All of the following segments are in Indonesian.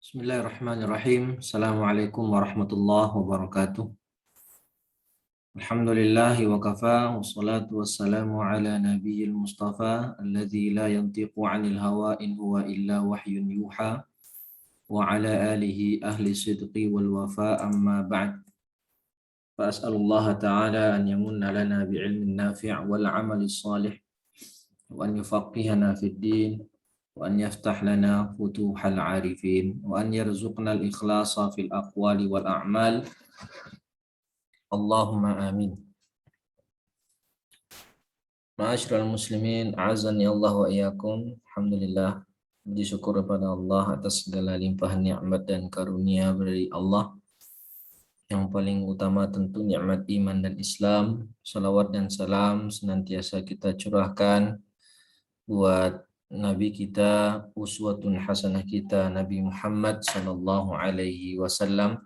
Bismillahirrahmanirrahim. Assalamualaikum warahmatullahi wabarakatuh. Alhamdulillah wa kafa wassalatu wassalamu ala nabiyil mustafa alladzi la yantiqu 'anil hawa in huwa illa wahyun yuha wa ala alihi ahli sidqi wal wafa amma ba'd. Fa as'alullaha ta'ala an yamunna lana bi'ilmin nafi' wal 'amalis salih wa an yufaqihana fid din وأن يفتح لنا فتوح العارفين وأن يرزقنا الإخلاص في الأقوال والأعمال اللهم آمين. Ma'asyiral muslimin, a'azzani Allah wa iyyakum. Alhamdulillah, puji syukur kepada Allah atas segala limpahan nikmat dan karunia dari Allah. Yang paling utama tentu nikmat iman dan Islam. Salawat dan salam senantiasa kita curahkan buat Nabi kita, uswatun hasanah kita, Nabi Muhammad sallallahu alaihi wasallam,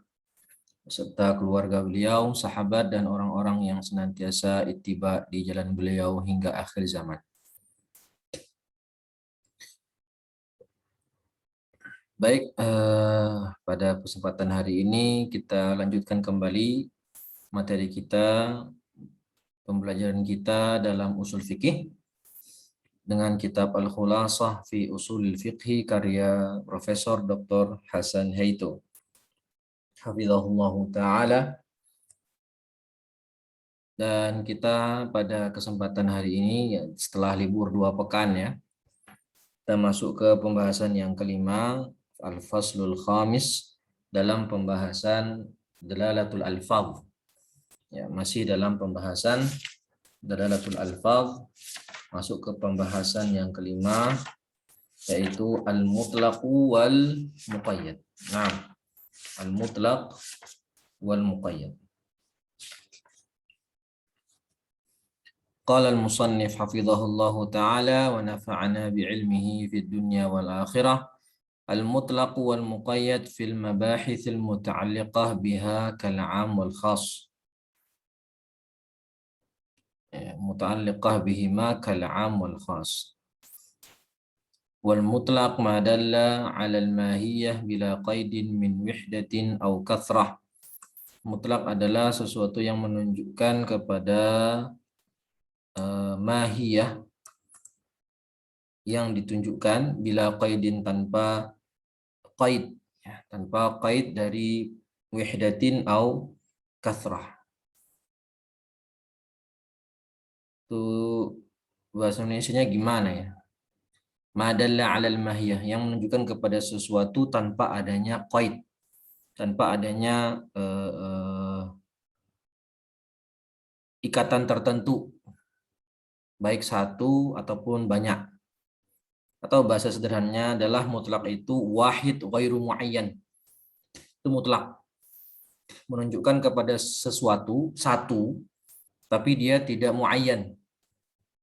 beserta keluarga beliau, sahabat dan orang-orang yang senantiasa ittiba di jalan beliau hingga akhir zaman. Baik, pada kesempatan hari ini kita lanjutkan kembali materi kita, pembelajaran kita dalam usul fikih dengan kitab Al-Khulasah fi Usulil Fiqhi karya Profesor Dr. Hasan Haito hafizahullahu ta'ala. Dan kita pada kesempatan hari ini setelah libur 2 pekan ya, kita masuk ke pembahasan yang kelima, Al-Faslul Khamis, dalam pembahasan Dalalatul Alfaz. Ya, masih dalam pembahasan Dalalatul Alfaz, masuk ke pembahasan yang kelima, yaitu al-mutlaqu wal muqayyad. Nah, al-mutlaq wal muqayyad. Qala al-musannif hafizahullahu ta'ala wa nafa'ana bi'ilmihi fid dunya wal akhirah. Al-mutlaq wal muqayyad fil mabahith al-muta'alliqah biha kal-'am wal khas. Muta'alliqah bihima kal-'am wal khas. Wal mutlaq ma dalla 'ala al-mahiyyah bila qaidin min wihdatin aw kathrah. Mutlaq adalah sesuatu yang menunjukkan kepada mahiyah yang ditunjukkan bila qaidin tanpa qaid, ya, tanpa qaid dari wihdatin aw kathrah. Itu bahasa Indonesianya gimana ya? Madalla 'alal mahiyah, yang menunjukkan kepada sesuatu tanpa adanya qaid, tanpa adanya ikatan tertentu, baik satu ataupun banyak. Atau bahasa sederhananya adalah mutlak itu wahid ghairu muayyan. Itu mutlak, menunjukkan kepada sesuatu satu tapi dia tidak muayyan,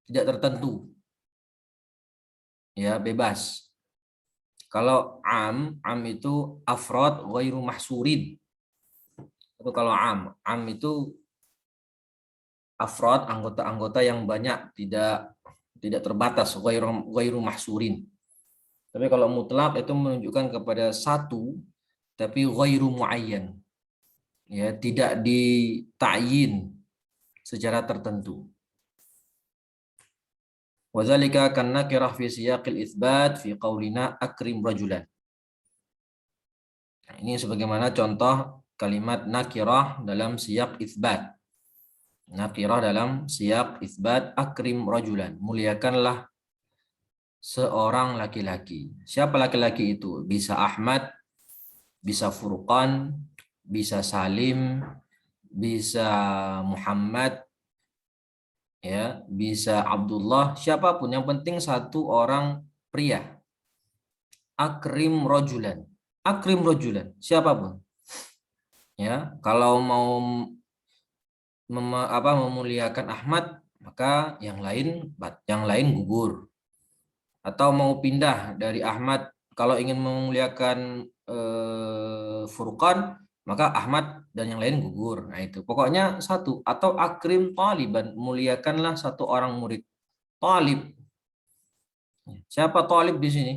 tidak tertentu. Ya, bebas. Kalau am itu afrad ghairu mahsurin. Itu kalau am itu afrad, anggota-anggota yang banyak, tidak terbatas, ghairu mahsurin. Tapi kalau mutlak itu menunjukkan kepada satu tapi ghairu muayyan. Ya, tidak dita'yin secara tertentu. Wadzalika kan nakirah fi siyaqil itsbat fi qaulina akrim rajulan. Nah, ini sebagaimana contoh kalimat nakirah dalam siyaq itsbat. Nakirah dalam siyaq itsbat akrim rajulan, muliakanlah seorang laki-laki. Siapa laki-laki itu? Bisa Ahmad, bisa Furqan, bisa Salim, bisa Muhammad, ya, bisa Abdullah, siapapun, yang penting satu orang pria. Akrim rojulan, akrim rojulan, siapapun. Ya, kalau mau memuliakan Ahmad, maka yang lain gugur. Atau mau pindah dari Ahmad, kalau ingin memuliakan Furqan, maka Ahmad dan yang lain gugur. Nah itu, pokoknya satu. Atau akrim taliban, muliakanlah satu orang murid. Talib. Siapa talib di sini?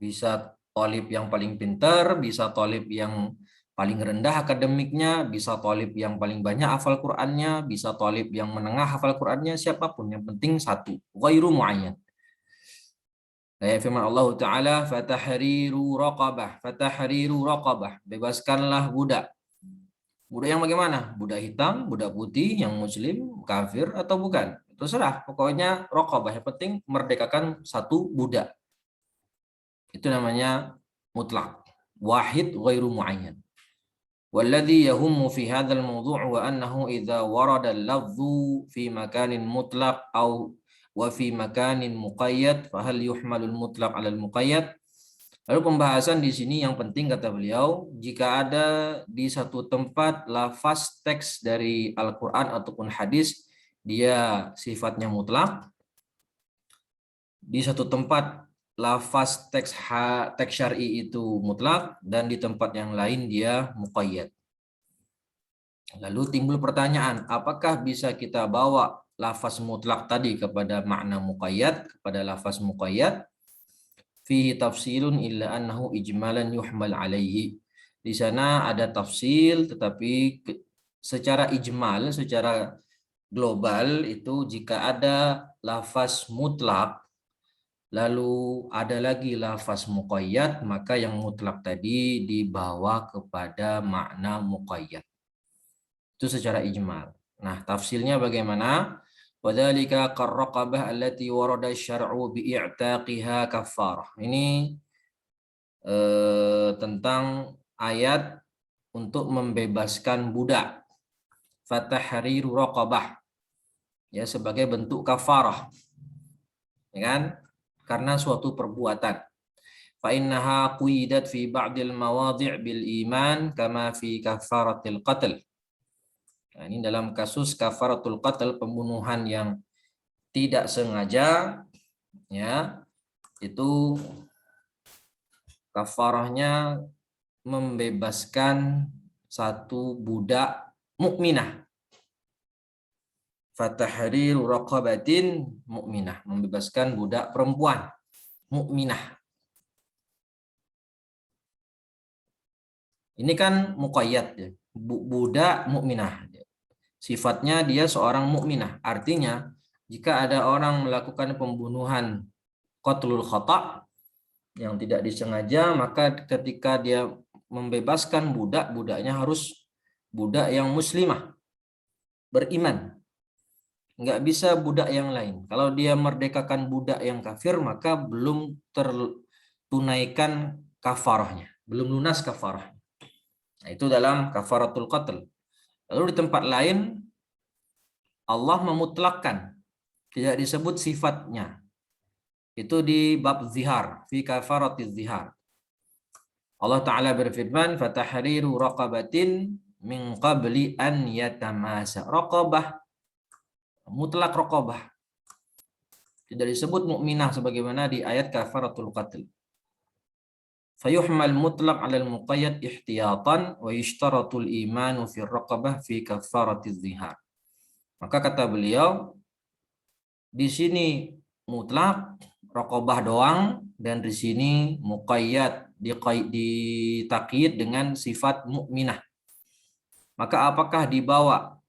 Bisa thalib yang paling pintar, bisa thalib yang paling rendah akademiknya, bisa thalib yang paling banyak hafal Qur'annya, bisa thalib yang menengah hafal Qur'annya, siapapun yang penting satu, ghairu muayyan. Ayat firman Allah Ta'ala, fatahriru raqabah, bebaskanlah budak. Budak yang bagaimana? Budak hitam, budak putih, yang muslim, kafir atau bukan? Terserah, pokoknya raqabah, yang penting merdekakan satu budak. Itu namanya mutlak, wahid ghairu muayyan. والذي يهم في هذا الموضوع وأنه إذا ورد اللفظ في مكان مطلق أو وفي مكان مقيد فهل يحمل المطلق على المقيد. Lalu pembahasan di sini yang penting kata beliau, jika ada di satu tempat lafaz teks dari Al-Quran ataupun hadis dia sifatnya mutlak, di satu tempat lafaz teks syar'i itu mutlak dan di tempat yang lain dia muqayyad. Lalu timbul pertanyaan, apakah bisa kita bawa lafaz mutlak tadi kepada makna muqayyad, kepada lafaz muqayyad? Fihi tafsilun illa annahu ijmalan yuhmal alaihi. Di sana ada tafsil, tetapi secara ijmal, secara global itu jika ada lafaz mutlak lalu ada lagi lafaz muqayyad, maka yang mutlak tadi dibawa kepada makna muqayyad. Itu secara ijmal. Nah, tafsilnya bagaimana? Wadzalika qarraqabah allati warada syar'u bi'i'taqiha kaffarah. Ini tentang ayat untuk membebaskan budak. Fatahriru raqabah. Ya, sebagai bentuk kafarah. Ya kan? Karena suatu perbuatan. Fa innaha qidat fi ba'dil mawadhi' bil iman kama fi kafaratil qatl. Nah, ini dalam kasus kafaratul qatl, pembunuhan yang tidak sengaja, ya, itu kafarahnya membebaskan satu budak mukminah. Fatahriru raqabatin mukminah, membebaskan budak perempuan mukminah. Ini kan muqayyad ya, budak mukminah. Sifatnya dia seorang mukminah. Artinya jika ada orang melakukan pembunuhan qatlul khata' yang tidak disengaja, maka ketika dia membebaskan budak, budaknya harus budak yang muslimah, beriman. Nggak bisa budak yang lain. Kalau dia merdekakan budak yang kafir, maka belum tertunaikan kafarahnya, belum lunas kafarahnya. Nah, itu dalam kafaratul qatl. Lalu di tempat lain Allah memutlakkan, tidak disebut sifatnya. Itu di bab zihar, fi kafaratiz zihar. Allah Ta'ala berfirman, fatahriru raqabatin min qabli an yatamasa. Raqabah, mutlak raqabah. Tidak disebut mukminah sebagaimana di ayat kafaratul qatl. Fayuhmal mutlaq 'ala al-muqayyad ihtiyatan wa yushtaratul imanu fi raqabah fi kafaratiz zihar. Maka kata beliau, di sini mutlak raqabah doang dan di sini muqayyad ditakyid dengan sifat mukminah. Maka apakah dibawa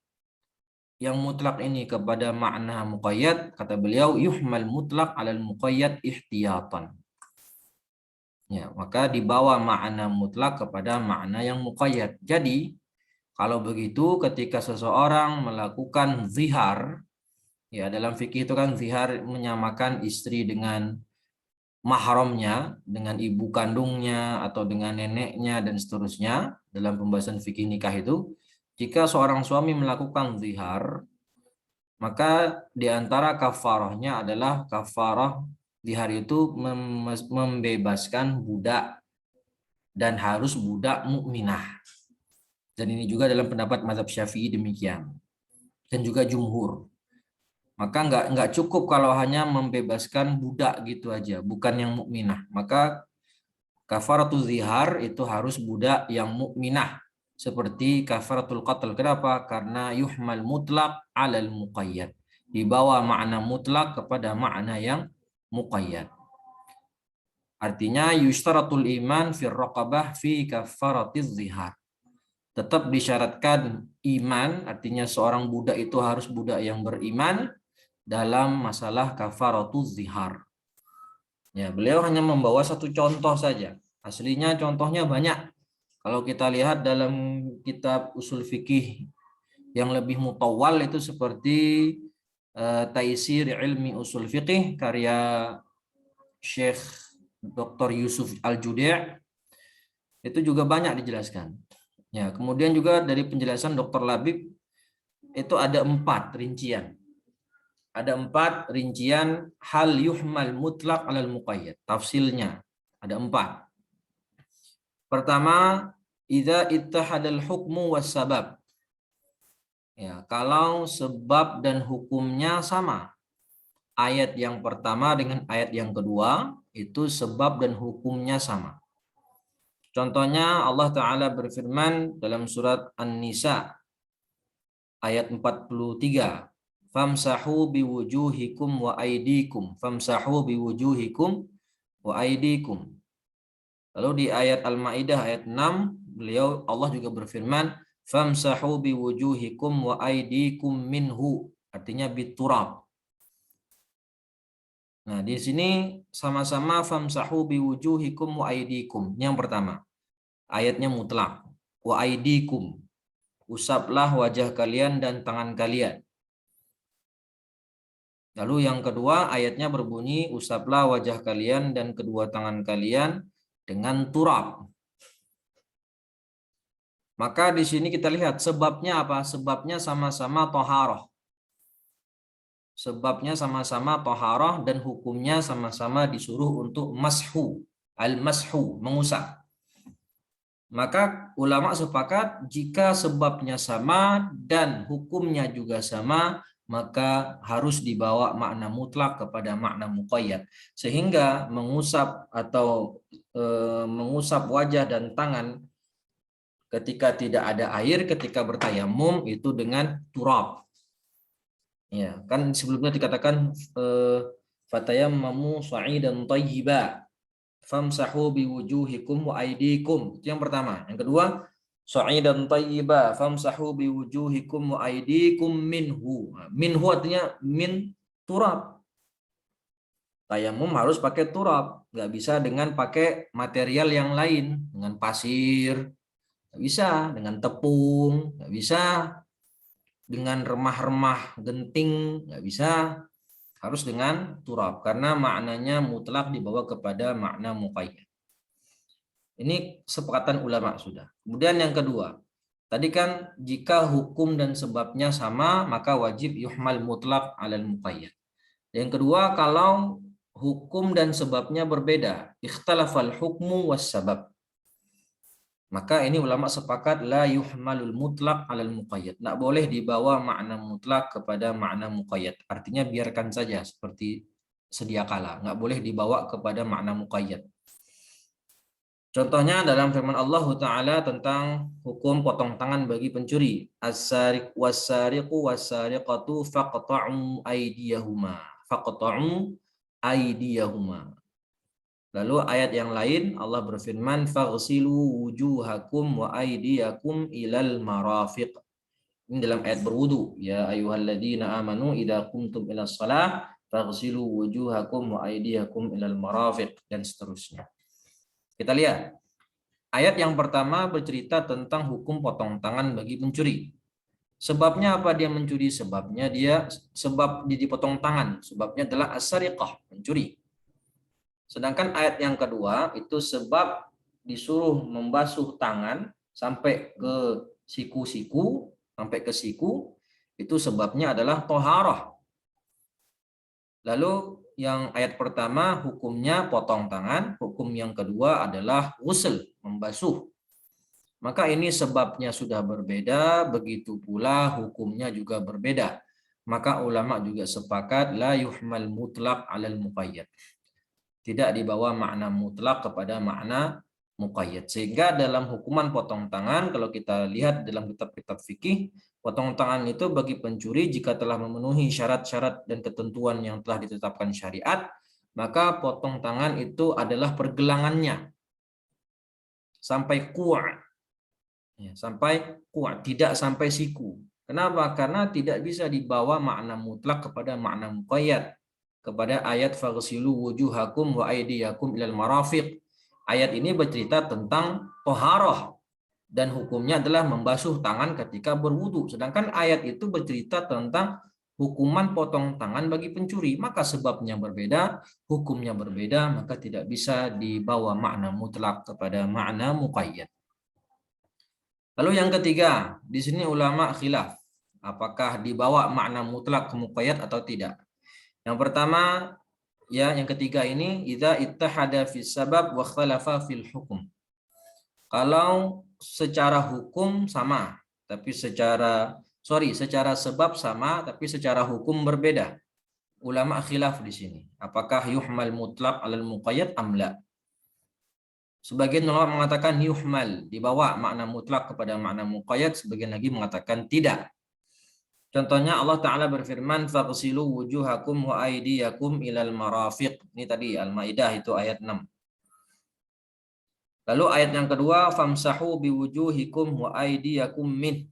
yang mutlak ini kepada makna muqayyad? Kata beliau, yuhmal mutlaq 'alal muqayyad ihtiyatan. Ya, maka dibawa makna mutlak kepada makna yang muqayyad. Jadi, kalau begitu ketika seseorang melakukan zihar, ya dalam fikih itu kan zihar menyamakan istri dengan mahramnya, dengan ibu kandungnya atau dengan neneknya dan seterusnya dalam pembahasan fikih nikah itu. Jika seorang suami melakukan zihar, maka di antara kafarahnya adalah kafarah zihar itu membebaskan budak dan harus budak mukminah. Dan ini juga dalam pendapat mazhab Syafi'i demikian. Dan juga jumhur. Maka nggak cukup kalau hanya membebaskan budak gitu aja, bukan yang mukminah. Maka kafaratul zihar itu harus budak yang mukminah seperti kafaratul qatl. Kenapa? Karena yuhmal mutlaq 'alal muqayyad. Dibawa makna mutlak kepada makna yang muqayyad. Artinya yushtaratul iman fi raqabah fi kafaratiz zihar. Tetap disyaratkan iman, artinya seorang budak itu harus budak yang beriman dalam masalah kafaratuz zihar. Ya, beliau hanya membawa satu contoh saja. Aslinya contohnya banyak. Kalau kita lihat dalam kitab usul fikih yang lebih mutawal itu seperti Taisir Ilmi Usul Fiqih karya Syekh Dr. Yusuf Al-Judi' itu juga banyak dijelaskan. Ya, kemudian juga dari penjelasan Dr. Labib itu ada 4 rincian. Ada 4 rincian hal yuhmal mutlak alal muqayyad. Tafsilnya ada 4. Pertama, idza ittahadal hukmu was sabab. Ya, kalau sebab dan hukumnya sama. Ayat yang pertama dengan ayat yang kedua itu sebab dan hukumnya sama. Contohnya Allah Ta'ala berfirman dalam surat An-Nisa ayat 43. Famsahu biwujuhikum wa aidikum. Famsahu biwujuhikum wa aidikum. Lalu di ayat Al-Maidah ayat 6 beliau Allah juga berfirman famsahu biwujuhikum wa aidikum minhu. Artinya biturab. Nah, di sini sama-sama famsahu biwujuhikum wa aidikum. Yang pertama, ayatnya mutlak. Wa aidikum. Usaplah wajah kalian dan tangan kalian. Lalu yang kedua, ayatnya berbunyi usaplah wajah kalian dan kedua tangan kalian dengan turab. Maka di sini kita lihat sebabnya apa? Sebabnya sama-sama toharoh. Sebabnya sama-sama toharoh dan hukumnya sama-sama disuruh untuk mashu, al-mashu, mengusap. Maka ulama sepakat jika sebabnya sama dan hukumnya juga sama, maka harus dibawa makna mutlak kepada makna muqayyad. Sehingga mengusap atau mengusap wajah dan tangan ketika tidak ada air, ketika bertayamum itu dengan turab. Ya, kan sebelumnya dikatakan fatayammamu sha'idan thayyiba famsahu biwujuhikum wa aydikum. Itu yang pertama. Yang kedua, sha'idan thayyiba famsahu biwujuhikum wa aydikum minhu. Minhu artinya min turab. Tayamum harus pakai turab, nggak bisa dengan pakai material yang lain, dengan pasir, nggak bisa, dengan tepung, nggak bisa, dengan remah-remah genting, nggak bisa, harus dengan turab karena maknanya mutlak dibawa kepada makna muqayyad. Ini sepakatan ulama sudah. Kemudian yang kedua, tadi kan jika hukum dan sebabnya sama maka wajib yuhmal mutlak alal muqayyad. Yang kedua, kalau hukum dan sebabnya berbeda, ikhtalafal hukmu was sabab. Maka ini ulama sepakat la yuhmalul mutlak alal muqayyad. Tidak boleh dibawa makna mutlak kepada makna muqayyad. Artinya biarkan saja seperti sedia kala. Nggak boleh dibawa kepada makna muqayyad. Contohnya dalam firman Allah Ta'ala tentang hukum potong tangan bagi pencuri. As-sariq was-sariqu was-sariqatu faqta'u aydiyahuma. Faqta'u aydiyahuma. Lalu ayat yang lain Allah berfirman faghsilu wujuhakum wa aydiyakum ilal marafiq. Ini dalam ayat berwudu. Ya ayyuhalladzina amanu idza qumtum ilas shalah faghsilu wujuhakum wa aydiyakum ilal marafiq dan seterusnya. Kita lihat. Ayat yang pertama bercerita tentang hukum potong tangan bagi pencuri. Sebabnya apa dia mencuri? Sebabnya dia dipotong tangan. Sebabnya adalah as-sariqah, mencuri. Sedangkan ayat yang kedua itu sebab disuruh membasuh tangan sampai ke siku-siku, sampai ke siku, itu sebabnya adalah toharah. Lalu yang ayat pertama hukumnya potong tangan, hukum yang kedua adalah ghusl, membasuh. Maka ini sebabnya sudah berbeda, begitu pula hukumnya juga berbeda. Maka ulama juga sepakat la yuhmal mutlaq alal muqayyad. Tidak dibawa makna mutlak kepada makna muqayyad. Sehingga dalam hukuman potong tangan, kalau kita lihat dalam kitab-kitab fikih, potong tangan itu bagi pencuri jika telah memenuhi syarat-syarat dan ketentuan yang telah ditetapkan syariat, maka potong tangan itu adalah pergelangannya sampai kuat, ya, sampai kuat, tidak sampai siku. Kenapa? Karena tidak bisa dibawa makna mutlak kepada makna muqayyad. Kepada ayat faghsilu wujuhakum wa aydiyakum ilal marafiq. Ayat ini bercerita tentang toharoh dan hukumnya adalah membasuh tangan ketika berwudu. Sedangkan ayat itu bercerita tentang hukuman potong tangan bagi pencuri. Maka sebabnya berbeda, hukumnya berbeda, maka tidak bisa dibawa makna mutlak kepada makna muqayyad. Lalu yang ketiga, di sini ulama khilaf. Apakah dibawa makna mutlak ke muqayyad atau tidak? Yang pertama, ya yang ketiga ini, idza ittahada fis sabab wa ikhtalafa fil hukum. Kalau secara hukum sama, tapi secara sebab sama, tapi secara hukum berbeda. Ulama khilaf di sini. Apakah yuhmal mutlak alal muqayyad amla? Sebagian ulama mengatakan yuhmal, dibawa makna mutlak kepada makna muqayyad, sebagian lagi mengatakan tidak. Contohnya Allah Ta'ala berfirman, faghsilu wujuhakum wa aydiyakum ilal marafiq. Ini tadi Al-Maidah itu ayat 6. Lalu ayat yang kedua, famsahu biwujuhikum wa aydiyakum min.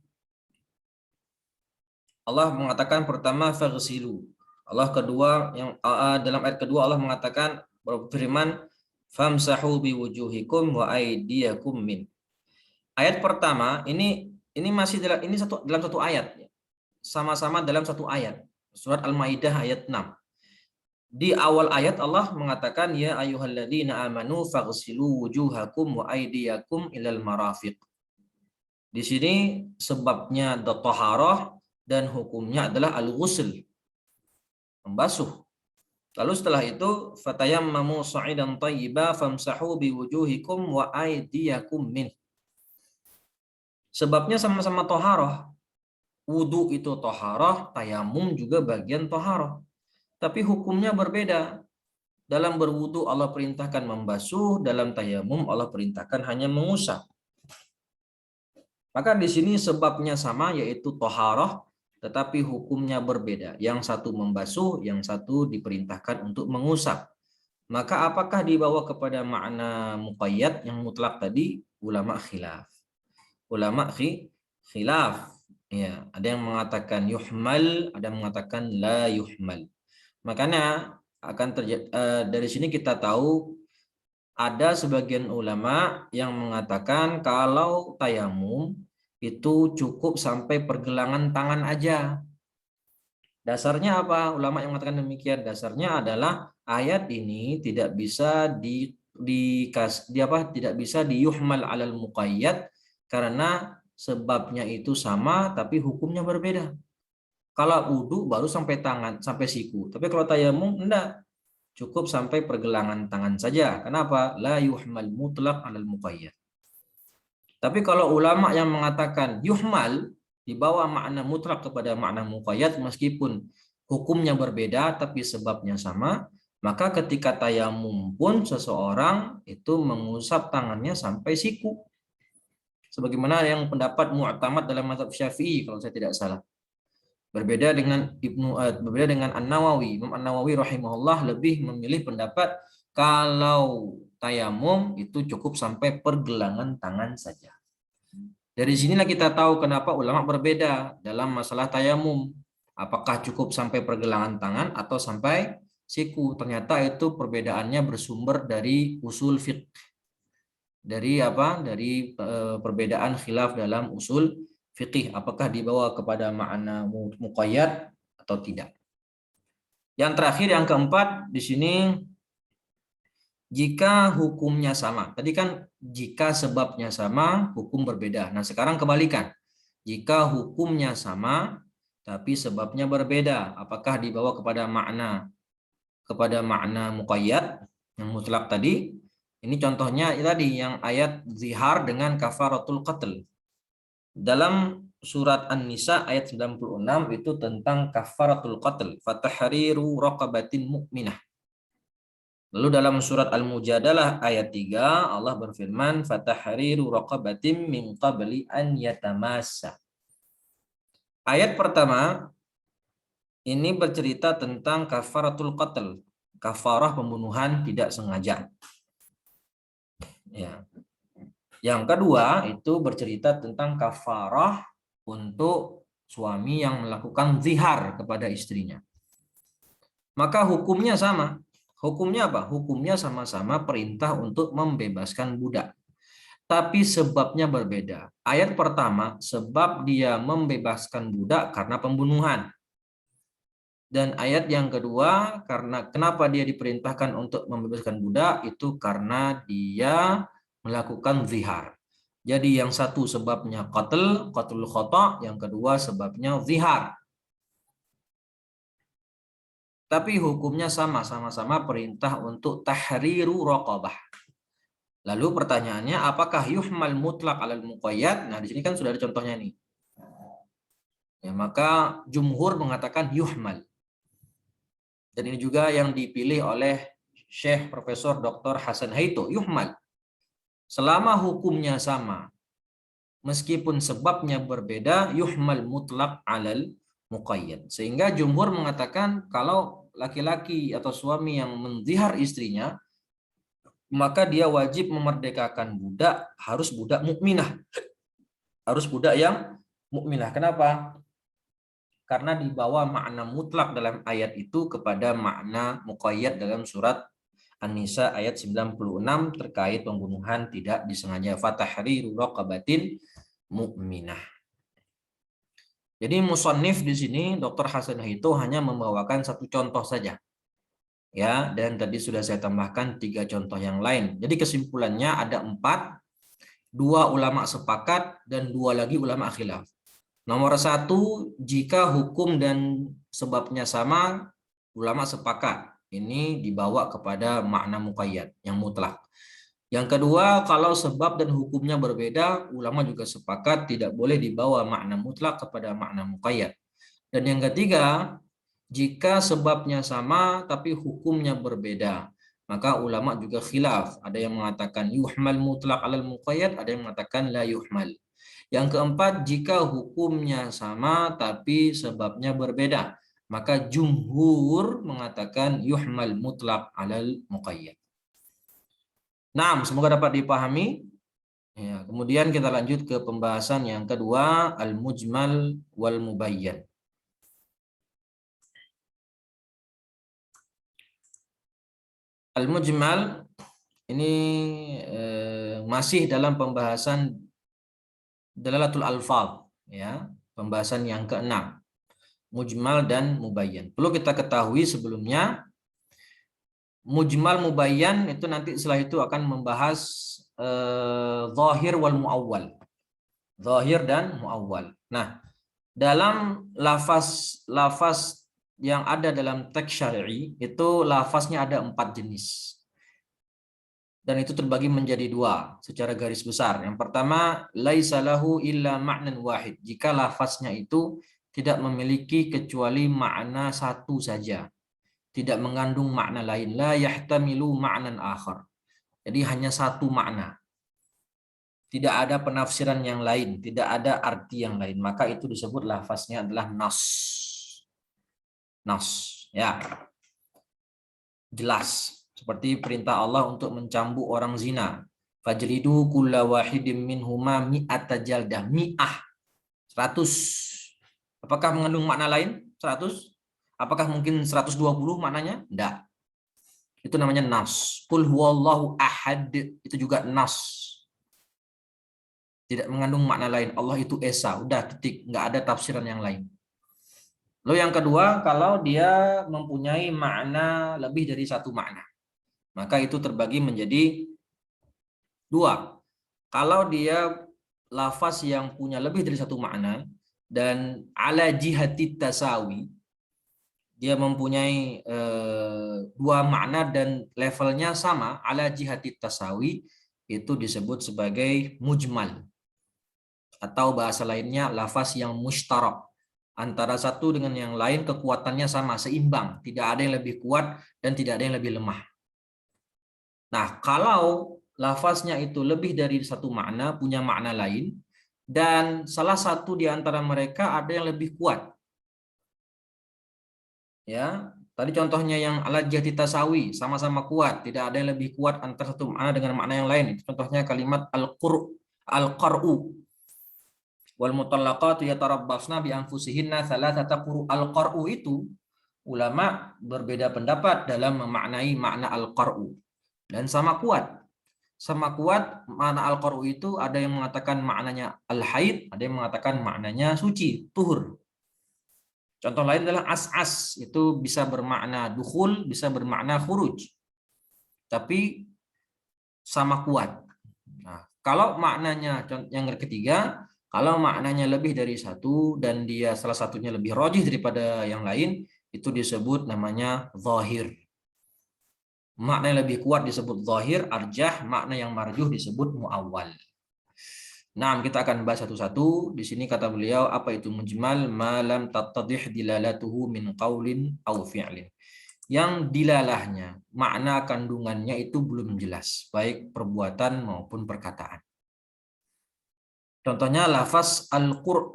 Allah mengatakan pertama faghsilu. Allah kedua yang dalam ayat kedua Allah mengatakan berfirman famsahu biwujuhikum wa aydiyakum min. Ayat pertama ini masih dalam satu ayat. Sama-sama dalam satu ayat. Surat Al-Maidah ayat 6. Di awal ayat Allah mengatakan ya ayyuhalladzina amanu faghsilu wujuhakum wa aydiyakum ilal marafiq. Di sini sebabnya taharah dan hukumnya adalah al-ghusl, membasuh. Lalu setelah itu fatayammamu sa'idan thayyiba famsahu biwujuhikum wa aydiyakum min. Sebabnya sama-sama taharah. Wudu itu taharah, tayamum juga bagian taharah. Tapi hukumnya berbeda. Dalam berwudu Allah perintahkan membasuh, dalam tayamum Allah perintahkan hanya mengusap. Maka di sini sebabnya sama yaitu taharah, tetapi hukumnya berbeda. Yang satu membasuh, yang satu diperintahkan untuk mengusap. Maka apakah dibawa kepada makna muqayyad yang mutlak tadi? Ulama khilaf. Ulama khilaf. Ya, ada yang mengatakan yuhmal, ada yang mengatakan la yuhmal. Makanya dari sini kita tahu ada sebagian ulama yang mengatakan kalau tayamum itu cukup sampai pergelangan tangan aja. Dasarnya apa? Ulama yang mengatakan demikian, dasarnya adalah ayat ini tidak bisa tidak bisa diyuhmal alal muqayyad karena sebabnya itu sama tapi hukumnya berbeda. Kalau wudu baru sampai tangan, sampai siku. Tapi kalau tayamum enggak. Cukup sampai pergelangan tangan saja. Kenapa? La yuhmal mutlaq alal muqayyad. Tapi kalau ulama yang mengatakan yuhmal dibawa makna mutlak kepada makna muqayyad meskipun hukumnya berbeda tapi sebabnya sama, maka ketika tayamum pun seseorang itu mengusap tangannya sampai siku. Sebagaimana yang pendapat mu'tamad dalam mazhab Syafi'i kalau saya tidak salah. Berbeda dengan An-Nawawi. Imam An-Nawawi rahimahullah lebih memilih pendapat kalau tayamum itu cukup sampai pergelangan tangan saja. Dari sinilah kita tahu kenapa ulama berbeda dalam masalah tayamum. Apakah cukup sampai pergelangan tangan atau sampai siku? Ternyata itu perbedaannya bersumber dari usul fiqh. Dari perbedaan khilaf dalam usul fikih, apakah dibawa kepada makna muqayyad atau tidak. Yang terakhir, yang keempat di sini, jika hukumnya sama. Tadi kan jika sebabnya sama, hukum berbeda. Nah sekarang kebalikan. Jika hukumnya sama, tapi sebabnya berbeda, apakah dibawa kepada makna muqayyad yang mutlak tadi? Ini contohnya tadi yang ayat zihar dengan kafaratul qatl. Dalam surat An-Nisa ayat 96 itu tentang kafaratul qatl, fatahriru raqabatin mu'minah. Lalu dalam surat Al-Mujadalah ayat 3 Allah berfirman fatahriru raqabatin min qabli an yatamassa. Ayat pertama ini bercerita tentang kafaratul qatl, kafarah pembunuhan tidak sengaja. Ya. Yang kedua itu bercerita tentang kafarah untuk suami yang melakukan zihar kepada istrinya. Maka hukumnya sama. Hukumnya apa? Hukumnya sama-sama perintah untuk membebaskan budak. Tapi sebabnya berbeda. Ayat pertama, sebab dia membebaskan budak karena pembunuhan. Dan ayat yang kedua, karena kenapa dia diperintahkan untuk membebaskan budak, itu karena dia melakukan zihar. Jadi yang satu sebabnya qatlul khata, yang kedua sebabnya zihar. Tapi hukumnya sama-sama perintah untuk tahriru raqabah. Lalu pertanyaannya, apakah yuhmal mutlak alal muqayyad? Nah, di sini kan sudah ada contohnya nih. Ya, maka jumhur mengatakan yuhmal. Dan ini juga yang dipilih oleh Syekh Profesor Dr. Hasan Haito, yuhmal. Selama hukumnya sama, meskipun sebabnya berbeda, yuhmal mutlak alal muqayyad. Sehingga jumhur mengatakan kalau laki-laki atau suami yang menzihar istrinya, maka dia wajib memerdekakan budak, harus budak mukminah. Harus budak yang mukminah. Kenapa? Karena dibawa makna mutlak dalam ayat itu kepada makna muqayyad dalam surat An-Nisa ayat 96 terkait pembunuhan tidak disengaja. Fatahriru raqabatin mukminah. Jadi musannif di sini Dr. Hasan itu hanya membawakan satu contoh saja. Ya, dan tadi sudah saya tambahkan 3 contoh yang lain. Jadi kesimpulannya ada 4, 2 ulama sepakat dan 2 lagi ulama khilaf. Nomor 1, jika hukum dan sebabnya sama, ulama sepakat. Ini dibawa kepada makna muqayyad yang mutlak. Yang kedua, kalau sebab dan hukumnya berbeda, ulama juga sepakat tidak boleh dibawa makna mutlak kepada makna muqayyad. Dan yang ketiga, jika sebabnya sama tapi hukumnya berbeda, maka ulama juga khilaf. Ada yang mengatakan yuhmal mutlak alal muqayyad, ada yang mengatakan la yuhmal. Yang keempat, jika hukumnya sama tapi sebabnya berbeda, maka jumhur mengatakan yuhmal mutlak alal muqayyad. Nah, semoga dapat dipahami. Ya, kemudian kita lanjut ke pembahasan yang kedua, al-mujmal wal mubayyan. Al-mujmal ini masih dalam pembahasan dalalatul alfaz, ya, pembahasan yang keenam, mujmal dan mubayyan. Perlu kita ketahui sebelumnya, mujmal mubayyan itu nanti setelah itu akan membahas zahir wal muawwal. Zahir dan muawwal. Nah, dalam lafaz yang ada dalam teks syar'i itu lafaznya ada 4 jenis. Dan itu terbagi menjadi 2 secara garis besar. Yang pertama, laisa lahu illa ma'nan wahid. Jika lafaznya itu tidak memiliki kecuali makna satu saja, tidak mengandung makna lain, la yahtamilu ma'nan akhar. Jadi hanya satu makna. Tidak ada penafsiran yang lain, tidak ada arti yang lain, maka itu disebut lafaznya adalah nas. Nas, ya. Jelas. Seperti perintah Allah untuk mencambuk orang zina. Fajlidu kulla wahidin minhuma mi'ata jaldah. Mi'ah. 100. Apakah mengandung makna lain? 100? Apakah mungkin 120 maknanya? Tidak. Itu namanya nas. Qul huwallahu ahad. Itu juga nas. Tidak mengandung makna lain. Allah itu esa. Udah, titik. Nggak ada tafsiran yang lain. Lalu yang kedua, kalau dia mempunyai makna lebih dari satu makna, maka itu terbagi menjadi 2. Kalau dia lafaz yang punya lebih dari satu makna dan ala jihati tasawi, dia mempunyai 2 makna dan levelnya sama, ala jihati tasawi, itu disebut sebagai mujmal. Atau bahasa lainnya lafaz yang mushtarak. Antara satu dengan yang lain kekuatannya sama, seimbang. Tidak ada yang lebih kuat dan tidak ada yang lebih lemah. Nah, kalau lafaznya itu lebih dari satu makna, punya makna lain, dan salah satu di antara mereka ada yang lebih kuat, ya, Tadi contohnya yang alat jati tasawi, sama-sama kuat, tidak ada yang lebih kuat antara satu makna dengan makna yang lain. Itu contohnya kalimat al-qar'u. Wal mutallaqatu yatarabbasna bi anfusihinna thalathata quru. Al-qar'u itu ulama berbeda pendapat dalam memaknai makna al-qar'u dan sama kuat. Sama kuat makna al-qar'u itu ada yang mengatakan maknanya al-haid, ada yang mengatakan maknanya suci, tuhur. Contoh lain adalah as-as, itu bisa bermakna dukhul, bisa bermakna khuruj. Tapi sama kuat. Nah, kalau maknanya yang ketiga, kalau maknanya lebih dari satu dan dia salah satunya lebih rajih daripada yang lain, itu disebut namanya zahir. Makna yang lebih kuat disebut zahir, arjah, makna yang marjuh disebut muawwal. Nah, kita akan bahas satu-satu. Di sini kata beliau, apa itu mujmal? Ma lam tattadih dilalatuhu min qaulin aw fi'lin. Yang dilalahnya, makna kandungannya itu belum jelas, baik perbuatan maupun perkataan. Contohnya lafaz al-qur'.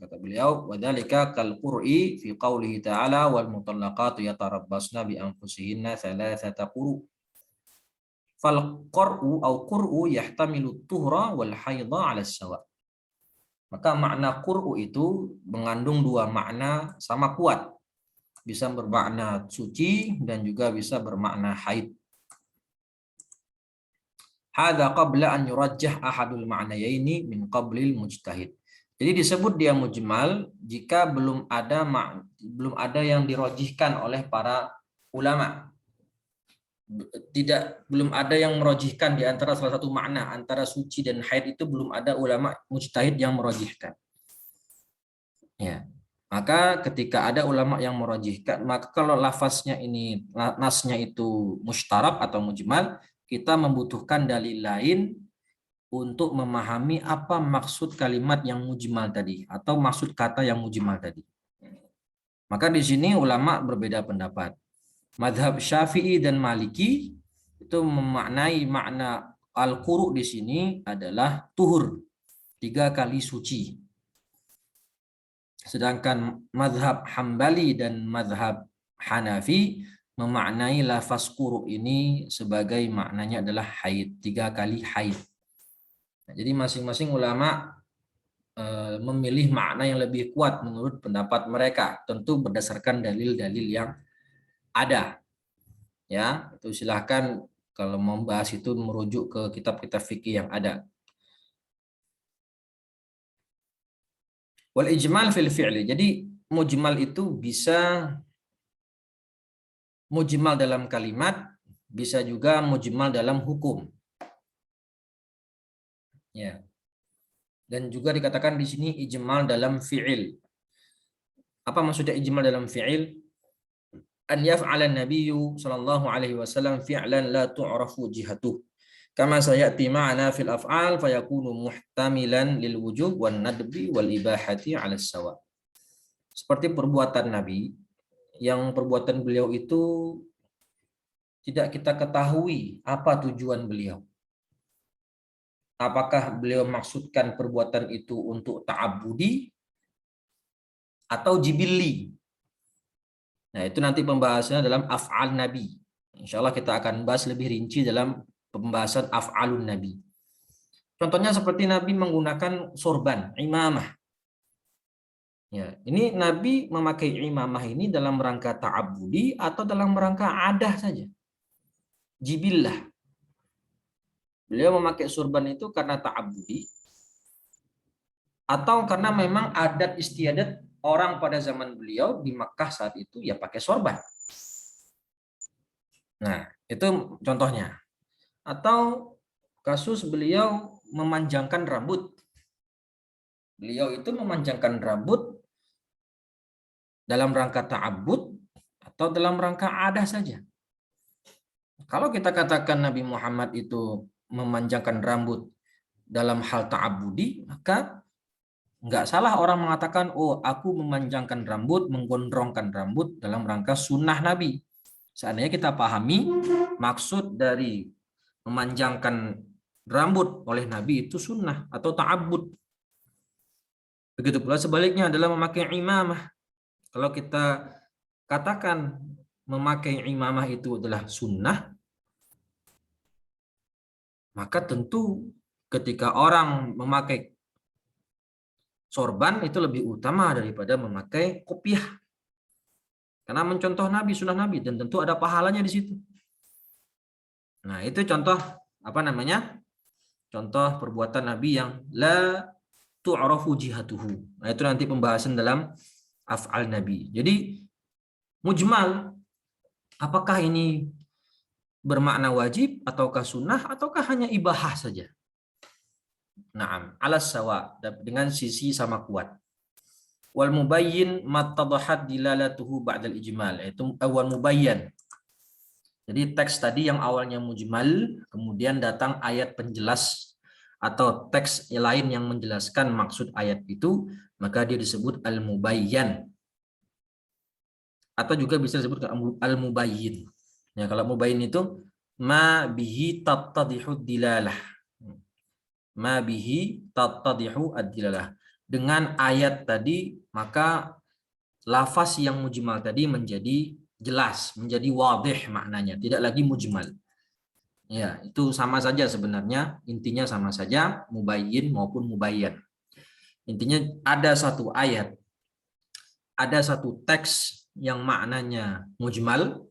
Kata beliau, wadzalika kal qur'i fi qaulihi ta'ala wal mutallaqatu yatarabbasna bi anfusihinna thalathata quru'. Fal qur'u au qur'u yahtamilu tuhra wal haidha 'ala sawa. Maka makna qur'u itu mengandung dua makna sama kuat. Bisa bermakna suci dan juga bisa bermakna haid. Hadza qabla an yurajjah ahadul ma'nayaini min qablil mujtahid. Jadi disebut dia mujmal jika belum ada yang dirojihkan oleh para ulama. Belum ada yang merojihkan di antara salah satu makna antara suci dan haid, itu belum ada ulama mujtahid yang merojihkan. Ya. Maka ketika ada ulama yang merojihkan, maka kalau lafaznya ini nasnya itu mustarak atau mujmal, kita membutuhkan dalil lain untuk memahami apa maksud kalimat yang mujmal tadi atau maksud kata yang mujmal tadi. Maka di sini ulama berbeda pendapat. Madhab Syafi'i dan Maliki itu memaknai makna al-quru di sini adalah tuhur, 3 kali suci. Sedangkan madhab Hambali dan madhab Hanafi memaknai lafaz quru ini sebagai maknanya adalah haid, 3 kali haid. Nah, jadi masing-masing ulama memilih makna yang lebih kuat menurut pendapat mereka, tentu berdasarkan dalil-dalil yang ada. Ya, itu silahkan kalau mau bahas itu merujuk ke kitab-kitab fikih yang ada. Wal ijmal fil fi'li. Jadi mujmal itu bisa mujmal dalam kalimat, bisa juga mujmal dalam hukum. Ya. Dan juga dikatakan di sini ijmal dalam fi'il. Apa maksudnya ijmal dalam fi'il? An yaf'ala an-nabiyyu sallallahu alaihi wasallam fi'lan la tu'rafu jihatuh. Kama sayati ma'ana fil af'al fayakunu muhtamilan lil wujub wan nadbi wal ibahati 'ala sawa. Seperti perbuatan Nabi, yang perbuatan beliau itu tidak kita ketahui apa tujuan beliau. Apakah beliau maksudkan perbuatan itu untuk ta'abbudi atau jibilli? Nah, itu nanti pembahasannya dalam af'al Nabi. Insya Allah kita akan bahas lebih rinci dalam pembahasan af'alun Nabi. Contohnya seperti Nabi menggunakan sorban, imamah. Ya, ini Nabi memakai imamah ini dalam rangka ta'abbudi atau dalam rangka adah saja. Jibillah. Beliau memakai sorban itu karena ta'abbudi atau karena memang adat istiadat orang pada zaman beliau di Makkah saat itu ya pakai sorban. Nah, itu contohnya. Atau kasus beliau memanjangkan rambut. Beliau itu memanjangkan rambut dalam rangka ta'abbud atau dalam rangka adah saja. Kalau kita katakan Nabi Muhammad itu memanjangkan rambut dalam hal ta'abbudi, maka nggak salah orang mengatakan, oh aku memanjangkan rambut, menggondrongkan rambut dalam rangka sunnah Nabi. Seandainya kita pahami maksud dari memanjangkan rambut oleh Nabi itu sunnah atau ta'abbud. Begitu pula sebaliknya adalah memakai imamah. Kalau kita katakan memakai imamah itu adalah sunnah, maka tentu ketika orang memakai sorban itu lebih utama daripada memakai kopiah. Karena mencontoh Nabi, sunnah Nabi, dan tentu ada pahalanya di situ. Nah, itu contoh apa namanya? Contoh perbuatan Nabi yang la tu'rafu jihatuhu. Nah, itu nanti pembahasan dalam af'al Nabi. Jadi mujmal, apakah ini bermakna wajib ataukah sunnah ataukah hanya ibahah saja? Naam, alas sawa, dengan sisi sama kuat. Wal mubayyin mattadahat dilalatuhu ba'dal ijmal, yaitu awal mubayyan. Jadi teks tadi yang awalnya mujmal, kemudian datang ayat penjelas atau teks lain yang menjelaskan maksud ayat itu, maka dia disebut al-mubayyan. Atau juga bisa disebut al-mubayyin. Ya, kalau mubayyin itu ma bihi tattadihu dilalah. Ma bihi tattadihu ad-dilalah. Dengan ayat tadi, maka lafaz yang mujmal tadi menjadi jelas, menjadi wadih maknanya, tidak lagi mujmal. Ya, itu sama saja sebenarnya, intinya sama saja, mubayyin maupun mubayyan. Intinya ada satu ayat, ada satu teks yang maknanya mujmal,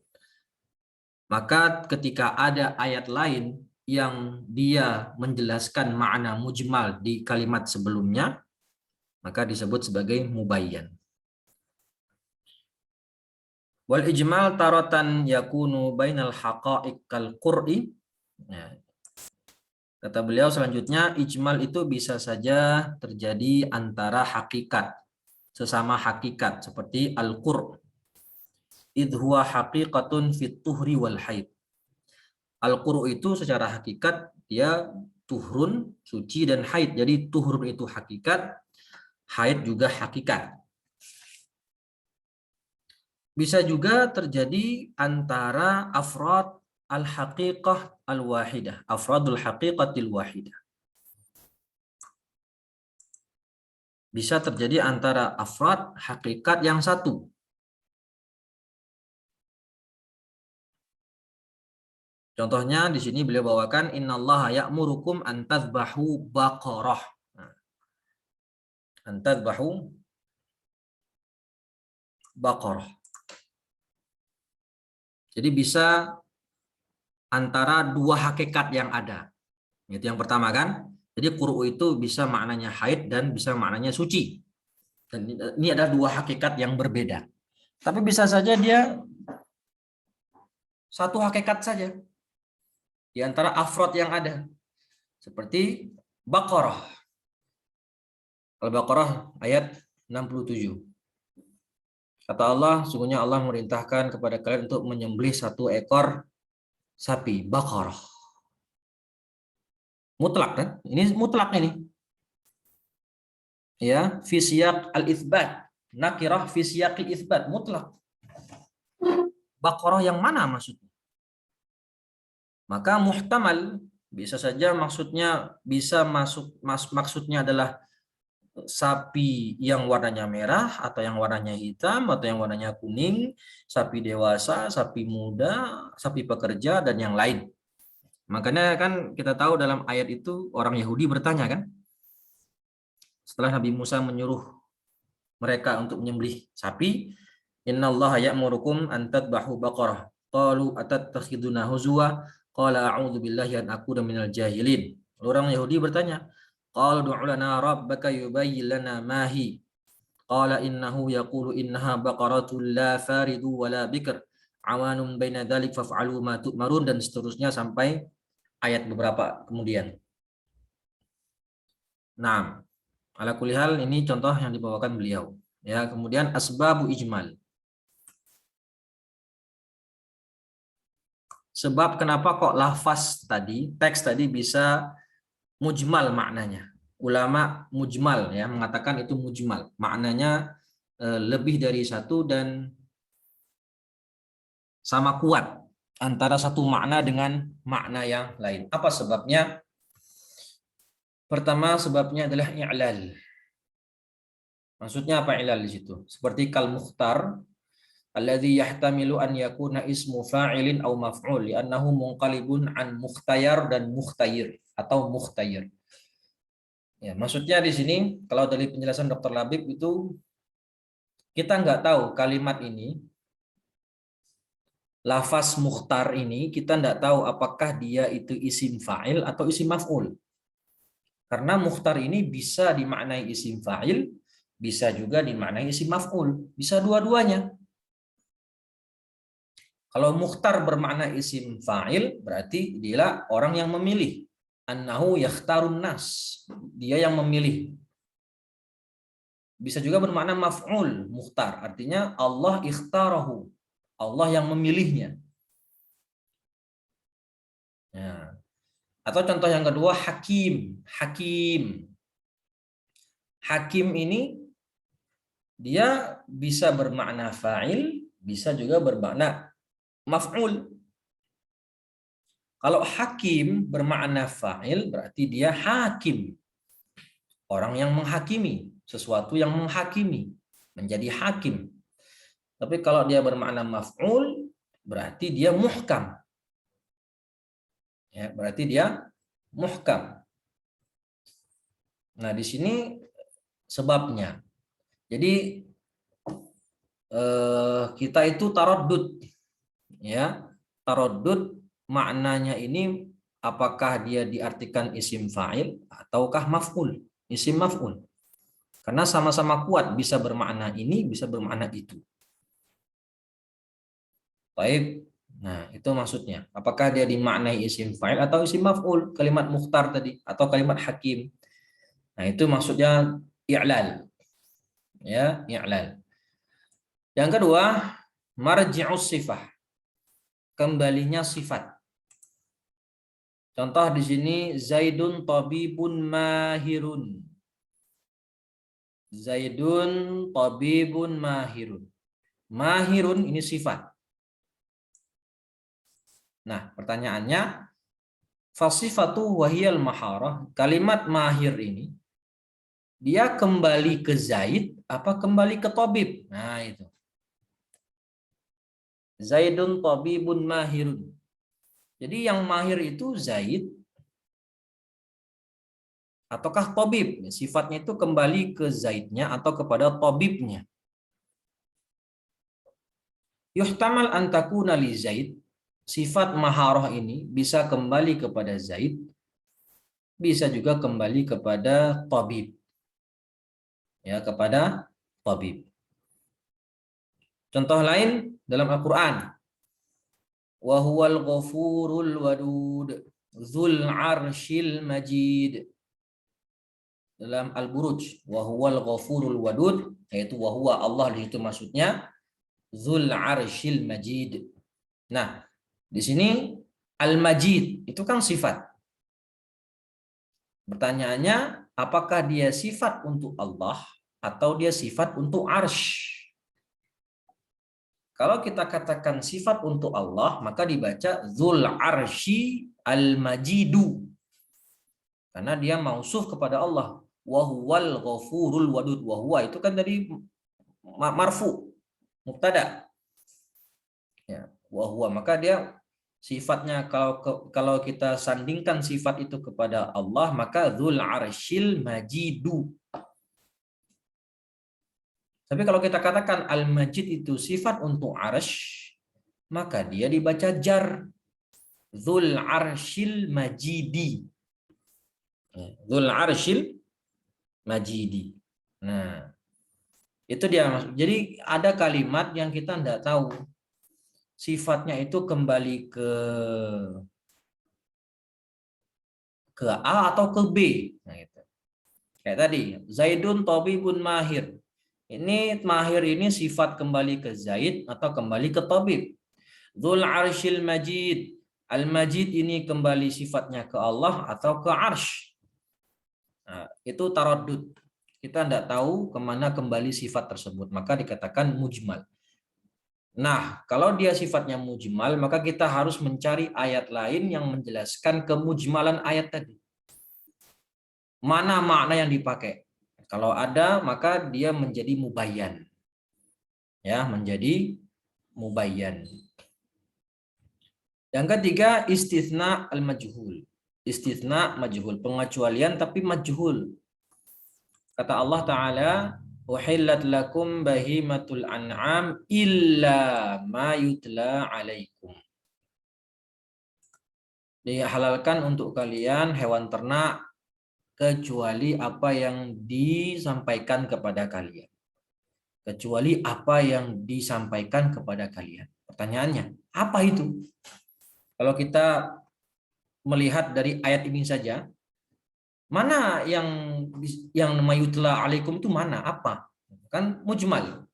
maka ketika ada ayat lain yang dia menjelaskan makna mujmal di kalimat sebelumnya, maka disebut sebagai mubayyan. Wal ijmal taratan yakunu bainal haqa'iq kal qur'i. Ya. Kata beliau selanjutnya, ijmal itu bisa saja terjadi antara hakikat, sesama hakikat, seperti al-qur'. Idh huwa haqiqatun fit tuhri wal haid. Al-qur' itu secara hakikat dia tuhrun, suci, dan haid. Jadi tuhrun itu hakikat, haid juga hakikat. Bisa juga terjadi antara afrad al-haqiqah al-wahidah, afradul haqiqatil wahidah. Bisa terjadi antara afrad hakikat yang satu. Contohnya di sini beliau bawakan innallaha ya'murukum an tadhbahu baqarah. An tadhbahu baqarah. Jadi bisa antara dua hakikat yang ada. Itu yang pertama kan. Jadi qur'u itu bisa maknanya haid dan bisa maknanya suci. Dan ini ada dua hakikat yang berbeda. Tapi bisa saja dia satu hakikat saja di antara afrod yang ada. Seperti Baqarah. Al-Baqarah ayat 67. Kata Allah, sungguhnya Allah merintahkan kepada kalian untuk menyembelih satu ekor sapi, Baqarah. Mutlak kan? Ini mutlak ini. Ya, fi siyaq al-itsbat. Nakirah fi siyaqil itsbat, mutlak. Baqarah yang mana maksudnya? Maka muhtamal bisa saja maksudnya bisa maksudnya adalah sapi yang warnanya merah atau yang warnanya hitam atau yang warnanya kuning, sapi dewasa, sapi muda, sapi pekerja dan yang lain. Makanya kan kita tahu dalam ayat itu orang Yahudi bertanya kan, setelah Nabi Musa menyuruh mereka untuk menyembelih sapi, innallaha ya'murukum an tadbahu baqarah. Qalu atattakhiduna huzwa? Qala a'udzu billahi an akuna minal jahilin. Orang Yahudi bertanya, qala du'u lana rabbaka yubayyin lana ma hi. Qala innahu yaqulu innaha baqaratul la faridu wa la bikr. Awanun baina dzalik faf'alu ma tu'marun, dan seterusnya sampai ayat beberapa kemudian. Nah, ala kulli hal ini contoh yang dibawakan beliau. Ya, kemudian asbabu ijmal. Sebab kenapa kok lafaz tadi, teks tadi bisa mujmal maknanya. Ulama mujmal ya mengatakan itu mujmal. Maknanya lebih dari satu dan sama kuat antara satu makna dengan makna yang lain. Apa sebabnya? Pertama sebabnya adalah i'lal. Maksudnya apa i'lal di situ? Seperti kal mukhtar alladzi yahtamilu an yakuna ismu fa'ilin aw maf'ul li'annahu munqalibun an mukhtayar dan mukhtayir atau mukhtayir. Ya, maksudnya di sini kalau dari penjelasan Dr. Labib itu kita nggak tahu kalimat ini, lafaz mukhtar ini kita nggak tahu apakah dia itu isim fa'il atau isim maf'ul. Karena mukhtar ini bisa dimaknai isim fa'il, bisa juga dimaknai isim maf'ul, bisa dua-duanya. Kalau mukhtar bermakna isim fa'il, berarti dia orang yang memilih. Annahu yakhtarun nas. Dia yang memilih. Bisa juga bermakna maf'ul, mukhtar. Artinya Allah ikhtarahu. Allah yang memilihnya. Ya. Atau contoh yang kedua, hakim. Hakim. Hakim ini dia bisa bermakna fa'il, bisa juga bermakna maf'ul. Kalau hakim bermakna fa'il berarti dia hakim. Orang yang menghakimi, sesuatu yang menghakimi, menjadi hakim. Tapi kalau dia bermakna maf'ul berarti dia muhkam. Ya, berarti dia muhkam. Nah, di sini sebabnya. Jadi kita itu taraddud. Ya, taraddud maknanya ini apakah dia diartikan isim fa'il ataukah maf'ul, isim maf'ul. Karena sama-sama kuat, bisa bermakna ini, bisa bermakna itu. Baik. Nah, itu maksudnya. Apakah dia dimaknai isim fa'il atau isim maf'ul, kalimat mukhtar tadi atau kalimat hakim. Nah, itu maksudnya i'lal. Ya, i'lal. Yang kedua, marji'us sifah. Kembalinya sifat. Contoh di sini Zaidun tabibun mahirun. Zaidun tabibun mahirun. Mahirun ini sifat. Nah, pertanyaannya fasifatu wahiyal maharah. Kalimat mahir ini dia kembali ke Zaid apa kembali ke tabib? Nah, itu. Zaidun tabibun mahirun. Jadi yang mahir itu Zaid ataukah tabib? Sifatnya itu kembali ke Zaidnya atau kepada tabibnya. Yuhtamal an takuna li Zaid. Sifat maharah ini bisa kembali kepada Zaid, bisa juga kembali kepada tabib. Ya, kepada tabib. Contoh lain dalam Al-Qur'an. Wa huwal ghafurul wadud dzul arsyil majid. Dalam Al-Buruj, wa huwal ghafurul wadud, yaitu wa huwa Allah, di situ maksudnya dzul arsyil majid. Nah, di sini al-majid itu kan sifat. Pertanyaannya, apakah dia sifat untuk Allah atau dia sifat untuk arsy? Kalau kita katakan sifat untuk Allah, maka dibaca Dzul Arsy Al-Majidu. Karena dia mausuf kepada Allah. Wa huwal ghafurul wadud. Wa huwa itu kan tadi marfu, mubtada. Ya, wa huwa, maka dia sifatnya kalau kita sandingkan sifat itu kepada Allah, maka Dzul Arsyil Majidu. Tapi kalau kita katakan Al-Majid itu sifat untuk arsy, maka dia dibaca jar. Dzul Arsyil Majidi. Dzul Arsyil Majidi. Nah, itu dia. Jadi ada kalimat yang kita tidak tahu. Sifatnya itu kembali ke A atau ke B. Nah, itu. Kayak tadi, Zaidun tabibun mahir. Ini mahir ini sifat kembali ke Zaid atau kembali ke tabib. Dzul Arsyil Majid. Al-Majid ini kembali sifatnya ke Allah atau ke arsy. Nah, itu taraddud. Kita tidak tahu kemana kembali sifat tersebut. Maka dikatakan mujmal. Nah, kalau dia sifatnya mujmal, maka kita harus mencari ayat lain yang menjelaskan kemujmalan ayat tadi. Mana makna yang dipakai? Kalau ada, maka dia menjadi mubayyan. Ya, menjadi mubayyan. Yang ketiga istitsna al-majhul. Istitsna majhul, pengecualian tapi majhul. Kata Allah Ta'ala, uhillat lakum bahimatul an'am illa ma yutla alaikum. Dihalalkan untuk kalian hewan ternak kecuali apa yang disampaikan kepada kalian. Kecuali apa yang disampaikan kepada kalian. Pertanyaannya, apa itu? Kalau kita melihat dari ayat ini saja, mana yang mayutla alaikum itu mana? Apa? Kan mujmal.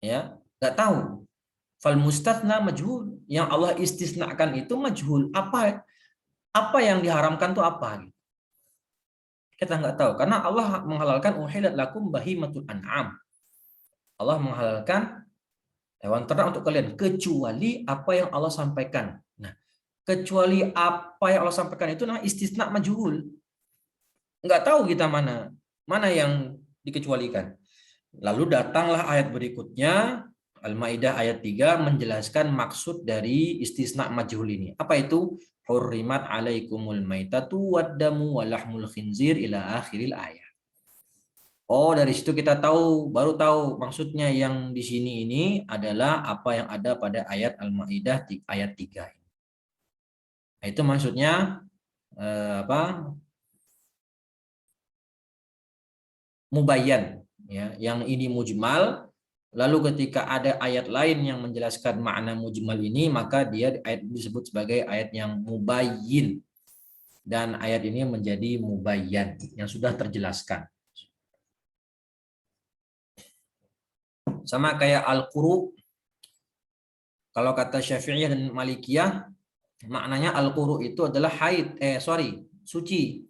Ya, nggak tahu. Fal mustatsna majhul. Yang Allah istisnakan itu majhul. Apa yang diharamkan itu apa? Kita nggak tahu karena Allah menghalalkan uhillat lakum bahimatul an'am. Allah menghalalkan hewan ternak untuk kalian kecuali apa yang Allah sampaikan. Nah, kecuali apa yang Allah sampaikan itu namanya istisna majhul. Nggak tahu kita mana yang dikecualikan. Lalu datanglah ayat berikutnya, Al-Maidah ayat 3 menjelaskan maksud dari istisna majhul ini. Apa itu? Hurrimat alaikumul maitatu waddamu walahmul khinzir ila akhiril ayat. Oh, dari situ kita baru tahu maksudnya yang di sini ini adalah apa yang ada pada ayat Al-Maidah ayat 3. Nah, itu maksudnya mubayyan, ya. Yang ini mujmal, lalu ketika ada ayat lain yang menjelaskan makna mujmal ini, maka dia ayat disebut sebagai ayat yang mubayyin. Dan ayat ini menjadi mubayyan yang sudah terjelaskan. Sama kayak al-quru. Kalau kata Syafi'iyah dan Malikiyah, maknanya al-quru itu adalah suci.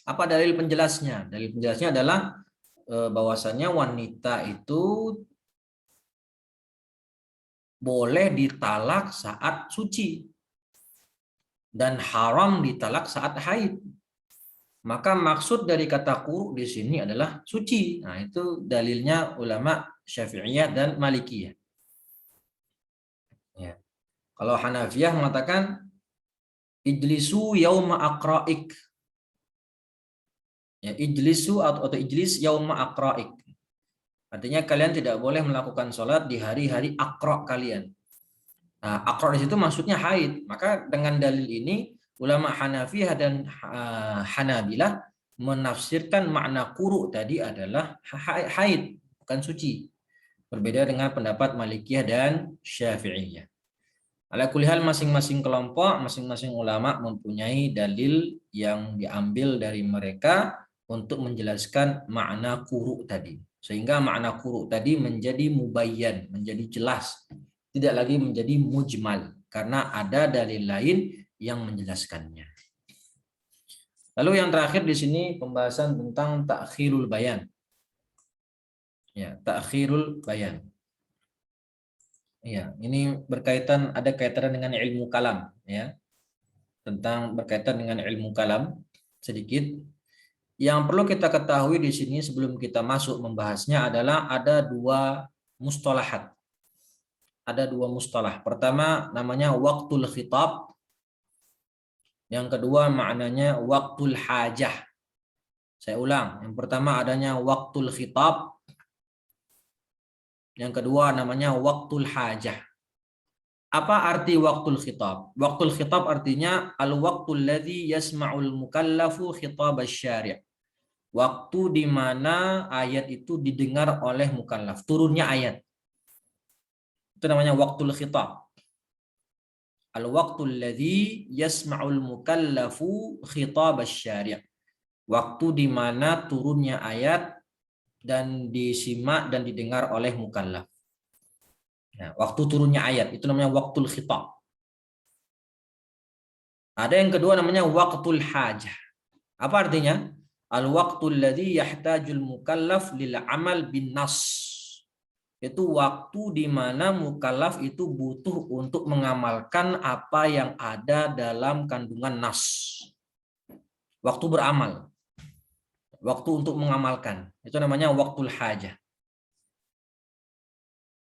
Apa dalil penjelasnya? Dalil penjelasnya adalah bahwasanya wanita itu boleh ditalak saat suci dan haram ditalak saat haid. Maka maksud dari kata quru di sini adalah suci. Nah, itu dalilnya ulama Syafi'iyah dan Malikiyah. Ya. Kalau Hanafiyah mengatakan ijlisu yauma aqra'ik. Ya, ijlisu atau ijlis yauma aqra'ik. Artinya kalian tidak boleh melakukan sholat di hari-hari aqra' kalian. Nah, aqra' di situ maksudnya haid. Maka dengan dalil ini ulama Hanafiyah dan Hanabilah menafsirkan makna quru tadi adalah haid, bukan suci. Berbeda dengan pendapat Malikiyah dan Syafi'iyah. Ala kulli hal masing-masing kelompok, masing-masing ulama mempunyai dalil yang diambil dari mereka untuk menjelaskan makna quru tadi. Sehingga makna quru tadi menjadi mubayyan, menjadi jelas. Tidak lagi menjadi mujmal karena ada dalil lain yang menjelaskannya. Lalu yang terakhir di sini pembahasan tentang ta'khirul bayan. Ya, ta'khirul bayan. Ya, ini ada kaitan dengan ilmu kalam, ya. Berkaitan dengan ilmu kalam sedikit. Yang perlu kita ketahui di sini sebelum kita masuk membahasnya adalah ada dua mustalahat. Ada dua mustalah. Pertama namanya waktul khitab. Yang kedua maknanya waktul hajah. Saya ulang. Yang pertama adanya waktul khitab. Yang kedua namanya waktul hajah. Apa arti waktul khitab? Waktul khitab artinya al-waktul ladzi yasma'ul mukallafu khitab asy-syari'. Waktu di mana ayat itu didengar oleh mukallaf, turunnya ayat. Itu namanya waktul khitab. Al-waktul ladzi yasma'ul mukallafu khitab asy-syari'. Waktu di mana turunnya ayat dan disimak dan didengar oleh mukallaf. Nah, waktu turunnya ayat itu namanya waktul khitab. Ada yang kedua namanya waktul hajah. Apa artinya? Al-waqtul ladzi yahtajul mukallaf lil amal bin nas. Itu waktu di mana mukallaf itu butuh untuk mengamalkan apa yang ada dalam kandungan nas. Waktu beramal. Waktu untuk mengamalkan. Itu namanya waktul hajah.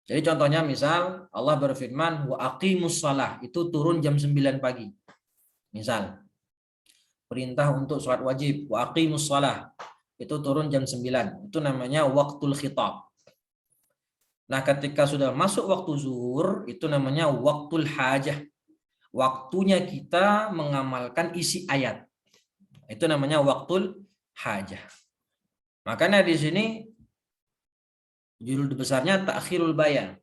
Jadi contohnya misal Allah berfirman wa aqimus shalah, itu turun jam 9 pagi. Misal perintah untuk sholat wajib wa aqimus shalah itu turun jam 9. Itu namanya waktul khitab. Nah, ketika sudah masuk waktu zuhur itu namanya waktul hajah. Waktunya kita mengamalkan isi ayat. Itu namanya waktul hajah. Makanya di sini judul besarnya takhirul bayan.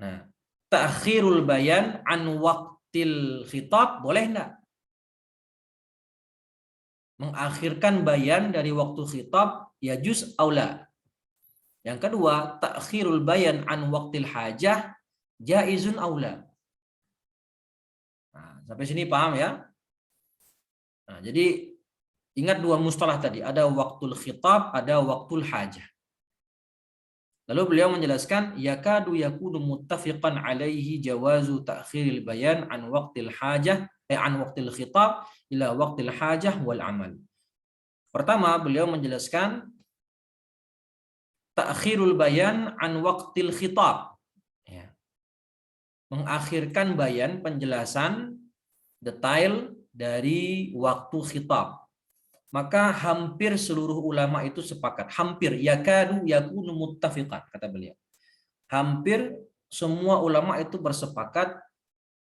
Nah, takhirul bayan an waktil khitab boleh enggak? Mengakhirkan bayan dari waktu khitab ya juz aula. Yang kedua, takhirul bayan an waktil hajah jaizun aula. Nah, sampai sini paham ya? Nah, jadi ingat dua mustalah tadi, ada waktul khitab, ada waktul hajah. Lalu beliau menjelaskan yakadu yakunu muttafiqan alaihi jawazu ta'khiril bayan an waqtil hajah an waqtil khitab ila waqtil hajah wal amal. Pertama, beliau menjelaskan ta'khirul bayan an waqtil khitab. Ya. Mengakhirkan bayan, penjelasan detail dari waktu khitab. Maka hampir seluruh ulama itu sepakat, hampir yakadu yakunu muttafiqan kata beliau. Hampir semua ulama itu bersepakat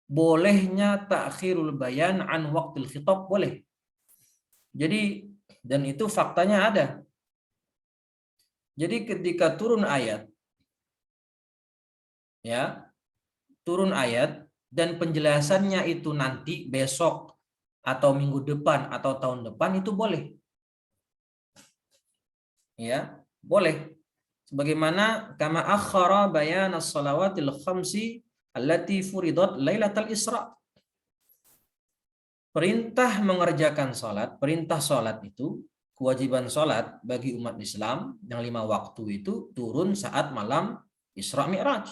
bolehnya takhirul bayan an waqtil khitab, boleh. Jadi dan itu faktanya ada. Jadi ketika turun ayat ya, turun ayat dan penjelasannya itu nanti besok atau minggu depan atau tahun depan itu boleh. Ya, boleh. Sebagaimana kama akhara bayan as-salawatil khamsi allati furidat lailatal Isra. Perintah mengerjakan salat, perintah salat itu, kewajiban salat bagi umat Islam yang 5 waktu itu turun saat malam Isra Mi'raj.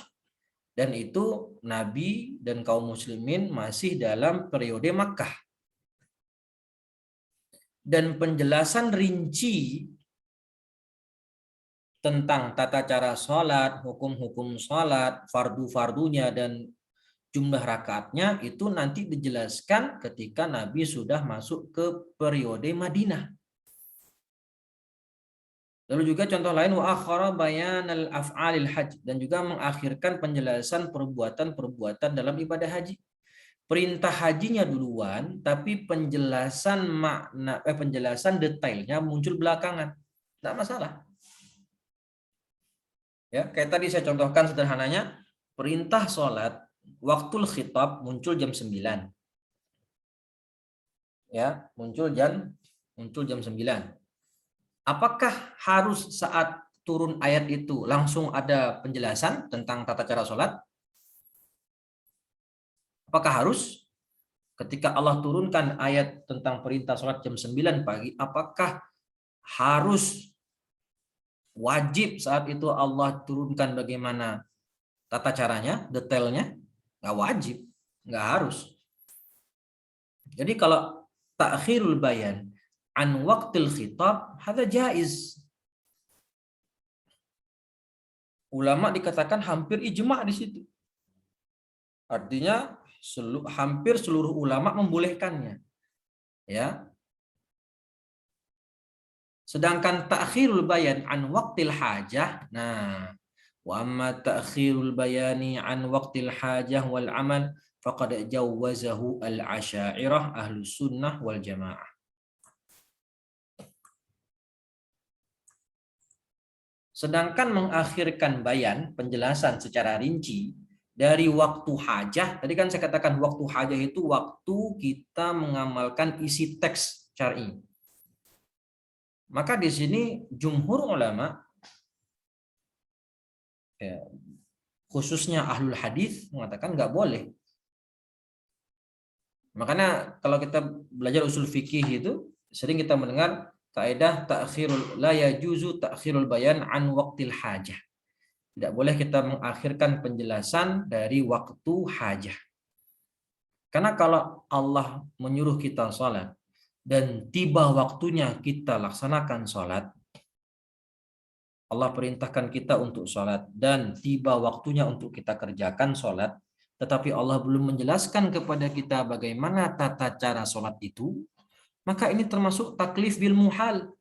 Dan itu Nabi dan kaum muslimin masih dalam periode Makkah. Dan penjelasan rinci tentang tata cara sholat, hukum-hukum sholat, fardu-fardunya, dan jumlah rakaatnya itu nanti dijelaskan ketika Nabi sudah masuk ke periode Madinah. Lalu juga contoh lain wa akhara bayanal af'alil hajj, dan juga mengakhirkan penjelasan perbuatan-perbuatan dalam ibadah haji. Perintah hajinya duluan, tapi penjelasan makna penjelasan detailnya muncul belakangan. Tidak masalah. Ya, kayak tadi saya contohkan sederhananya, perintah sholat waktul khitab muncul jam 9. Ya, muncul jam 9. Apakah harus saat turun ayat itu langsung ada penjelasan tentang tata cara sholat? Apakah harus? Ketika Allah turunkan ayat tentang perintah sholat jam 9 pagi, apakah harus wajib saat itu Allah turunkan bagaimana tata caranya, detailnya? Nggak wajib, nggak harus. Jadi kalau takhirul bayan an waqtil khitab, hadza jaiz. Ulama dikatakan hampir ijma' di situ. Artinya hampir seluruh ulama membolehkannya. Ya. Sedangkan ta'khirul bayan an waqtil hajah, nah, wa amma ta'khirul bayani an waqtil hajah wal amal faqad jawwazahu al-asy'ariyah ahlus sunnah wal jamaah. Sedangkan mengakhirkan bayan, penjelasan secara rinci dari waktu hajah, tadi kan saya katakan waktu hajah itu waktu kita mengamalkan isi teks syar'i. Maka di sini jumhur ulama, ya, khususnya ahlul hadis mengatakan nggak boleh. Makanya kalau kita belajar usul fikih itu sering kita mendengar kaidah ta'khirul la yajuzu ta'khirul bayan an waqtil hajah. Tidak boleh kita mengakhirkan penjelasan dari waktu hajah. Karena kalau Allah menyuruh kita sholat dan tiba waktunya kita laksanakan sholat, Allah perintahkan kita untuk sholat dan tiba waktunya untuk kita kerjakan sholat, tetapi Allah belum menjelaskan kepada kita bagaimana tata cara sholat itu, maka ini termasuk taklif bil muhal,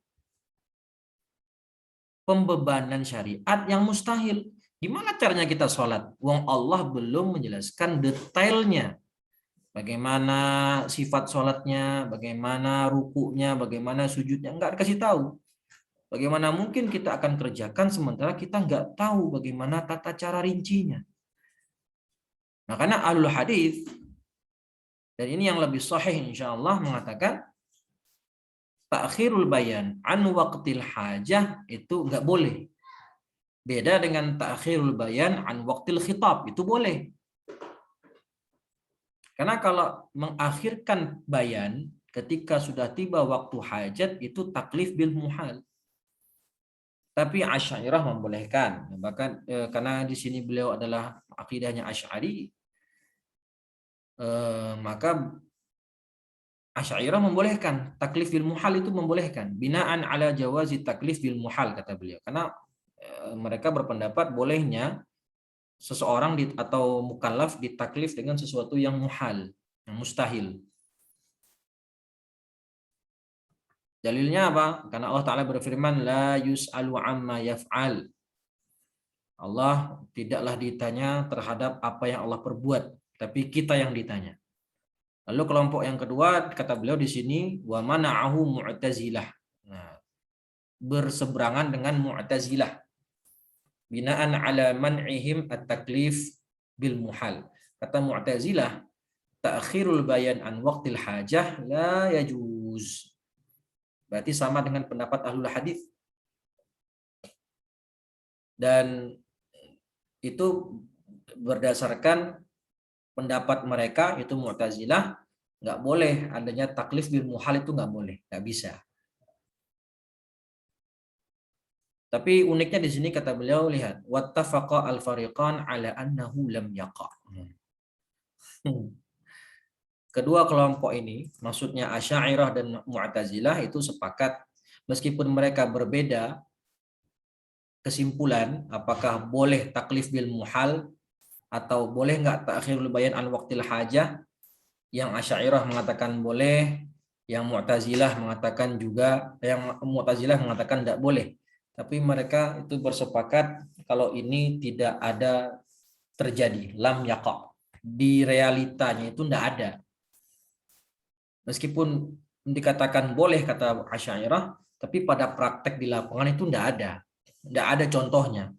pembebanan syariat yang mustahil. Gimana caranya kita sholat? Wong Allah belum menjelaskan detailnya. Bagaimana sifat sholatnya, bagaimana rukunya, bagaimana sujudnya, nggak dikasih tahu. Bagaimana mungkin kita akan kerjakan sementara kita nggak tahu bagaimana tata cara rincinya. Makanya ahlul hadis, dan ini yang lebih sahih insya Allah, mengatakan ta'khirul bayan an waqtil hajah itu nggak boleh. Beda dengan ta'khirul bayan an waqtil khitab, itu boleh. Karena kalau mengakhirkan bayan ketika sudah tiba waktu hajat itu taklif bil muhal. Tapi Asy'ariyah membolehkan. Bahkan karena di sini beliau adalah akidahnya Asy'ari, maka Asy'ariyah membolehkan taklif bil muhal, itu membolehkan. Binaan ala jawazi taklif bil muhal, kata beliau. Karena mereka berpendapat bolehnya seseorang atau mukallaf ditaklif dengan sesuatu yang muhal, yang mustahil. Dalilnya apa? Karena Allah Ta'ala berfirman, la yus'alu amma yaf'al. Allah tidaklah ditanya terhadap apa yang Allah perbuat, tapi kita yang ditanya. Lalu kelompok yang kedua, kata beliau di sini, wa mana'ahu mu'tazilah. Nah, berseberangan dengan mu'tazilah. Binaan ala man'ihim at-taklif bil muhal. Kata mu'tazilah, ta'khirul bayan an waqtil hajah la yajuz. Berarti sama dengan pendapat ahlul hadis. Dan itu berdasarkan pendapat mereka, itu Mu'tazilah, nggak boleh adanya taklif bil muhal, itu nggak boleh, nggak bisa. Tapi uniknya di sini kata beliau, lihat, wattafaqa al-fariqan ala annahu lam yaqa. Kedua kelompok ini, maksudnya Asy'ariyah dan Mu'tazilah, itu sepakat meskipun mereka berbeda kesimpulan apakah boleh taklif bil muhal atau boleh nggak ta'khirul bayan an waqtil hajah. Yang Asy'ariyah mengatakan boleh, yang Mu'tazilah mengatakan tidak boleh. Tapi mereka itu bersepakat kalau ini tidak ada terjadi, lam yaqa. Di realitanya itu tidak ada. Meskipun dikatakan boleh kata Asy'ariyah, tapi pada praktek di lapangan itu tidak ada. Tidak ada contohnya.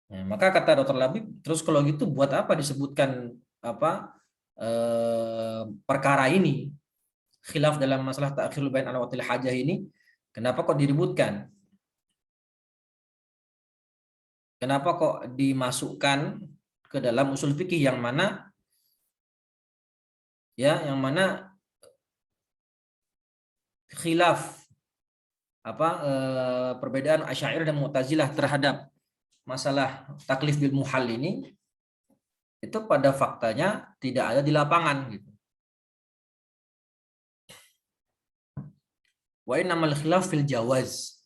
Nah, maka kata Dr. Labib, terus kalau gitu buat apa disebutkan perkara ini, khilaf dalam masalah ta'khirul bayan ala waqtil hajah ini, kenapa kok diributkan? Kenapa kok dimasukkan ke dalam usul fikih yang mana khilaf perbedaan Asy'ariyah dan Mu'tazilah terhadap masalah taklif bil muhal ini, itu pada faktanya tidak ada di lapangan gitu. Wa innamal khilaf fil jawaz.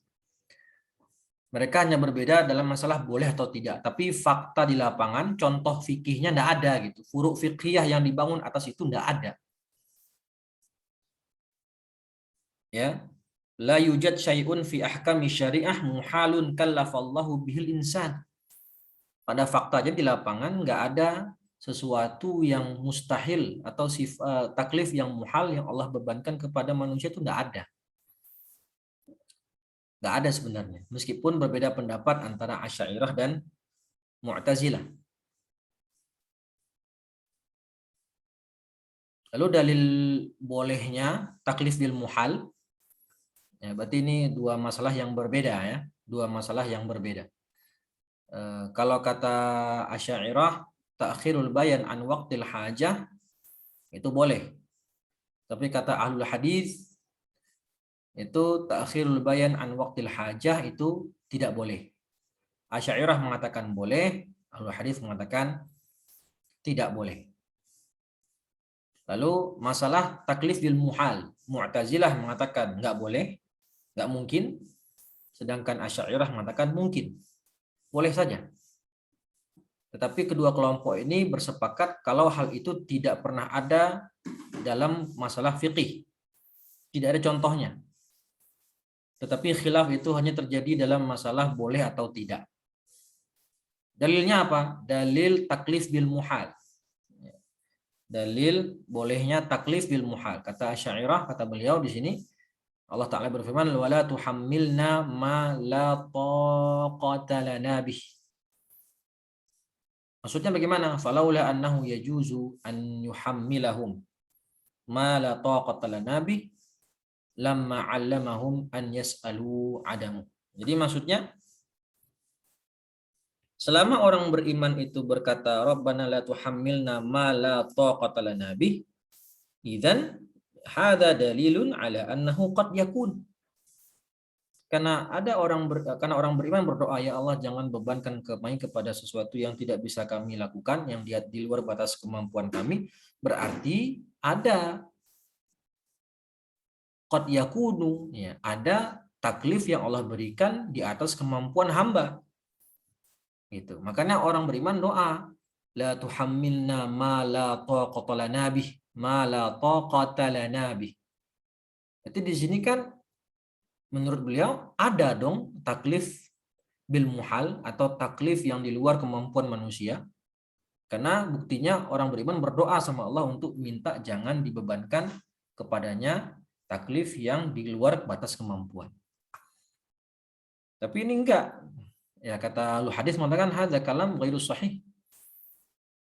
Mereka hanya berbeda dalam masalah boleh atau tidak, tapi fakta di lapangan, contoh fikihnya tidak ada gitu. Furu' fiqhiyah yang dibangun atas itu tidak ada. Ya. La yujad syai'un fi ahkami syariah muhalun kallafallahu bihil insan. Pada faktanya di lapangan nggak ada sesuatu yang mustahil atau taklif yang muhal yang Allah bebankan kepada manusia, itu nggak ada. Nggak ada sebenarnya. Meskipun berbeda pendapat antara Asy'ariyah dan Mu'tazilah. Lalu dalil bolehnya taklif bil muhal, ya, berarti ini dua masalah yang berbeda ya. Dua masalah yang berbeda. Kalau kata Asy'ariyah, ta'khirul bayan an waqtil hajah itu boleh. Tapi kata ahlul hadis itu ta'khirul bayan an waqtil hajah itu tidak boleh. Asy'ariyah mengatakan boleh, ahlul hadis mengatakan tidak boleh. Lalu masalah taklif bil muhal, Mu'tazilah mengatakan nggak boleh, nggak mungkin. Sedangkan Asy'ariyah mengatakan mungkin, boleh saja. Tetapi kedua kelompok ini bersepakat kalau hal itu tidak pernah ada dalam masalah fikih. Tidak ada contohnya. Tetapi khilaf itu hanya terjadi dalam masalah boleh atau tidak. Dalilnya apa? Dalil taklif bil muhal. Dalil bolehnya taklif bil muhal. Kata Asy'ariyah, kata beliau di sini, Allah Ta'ala berfirman, wala tuhammilna ma la taqata lana bih. Maksudnya bagaimana? Falaula annahu yajuzu an yuhammilahum ma la taqata lana bih lamma 'allamahum an yas'alu adamu. Jadi maksudnya, selama orang beriman itu berkata Rabbana la tuhammilna ma la taqata lana bih, idzan hadza dalilun ala annahu qad yakun. Karena orang beriman berdoa, ya Allah jangan bebankan kami kepada sesuatu yang tidak bisa kami lakukan, yang di luar batas kemampuan kami, berarti ada qad yakunu, ya, ada taklif yang Allah berikan di atas kemampuan hamba. Gitu. Makanya orang beriman doa, la tuhammilna ma la taqata lana bih, ma la taqata lana bih. Jadi di sini kan menurut beliau ada dong taklif bil muhal atau taklif yang di luar kemampuan manusia. Karena buktinya orang beriman berdoa sama Allah untuk minta jangan dibebankan kepadanya taklif yang di luar batas kemampuan. Tapi ini enggak. Ya, kata ahlu hadis mengatakan hadza kalam ghairu sahih.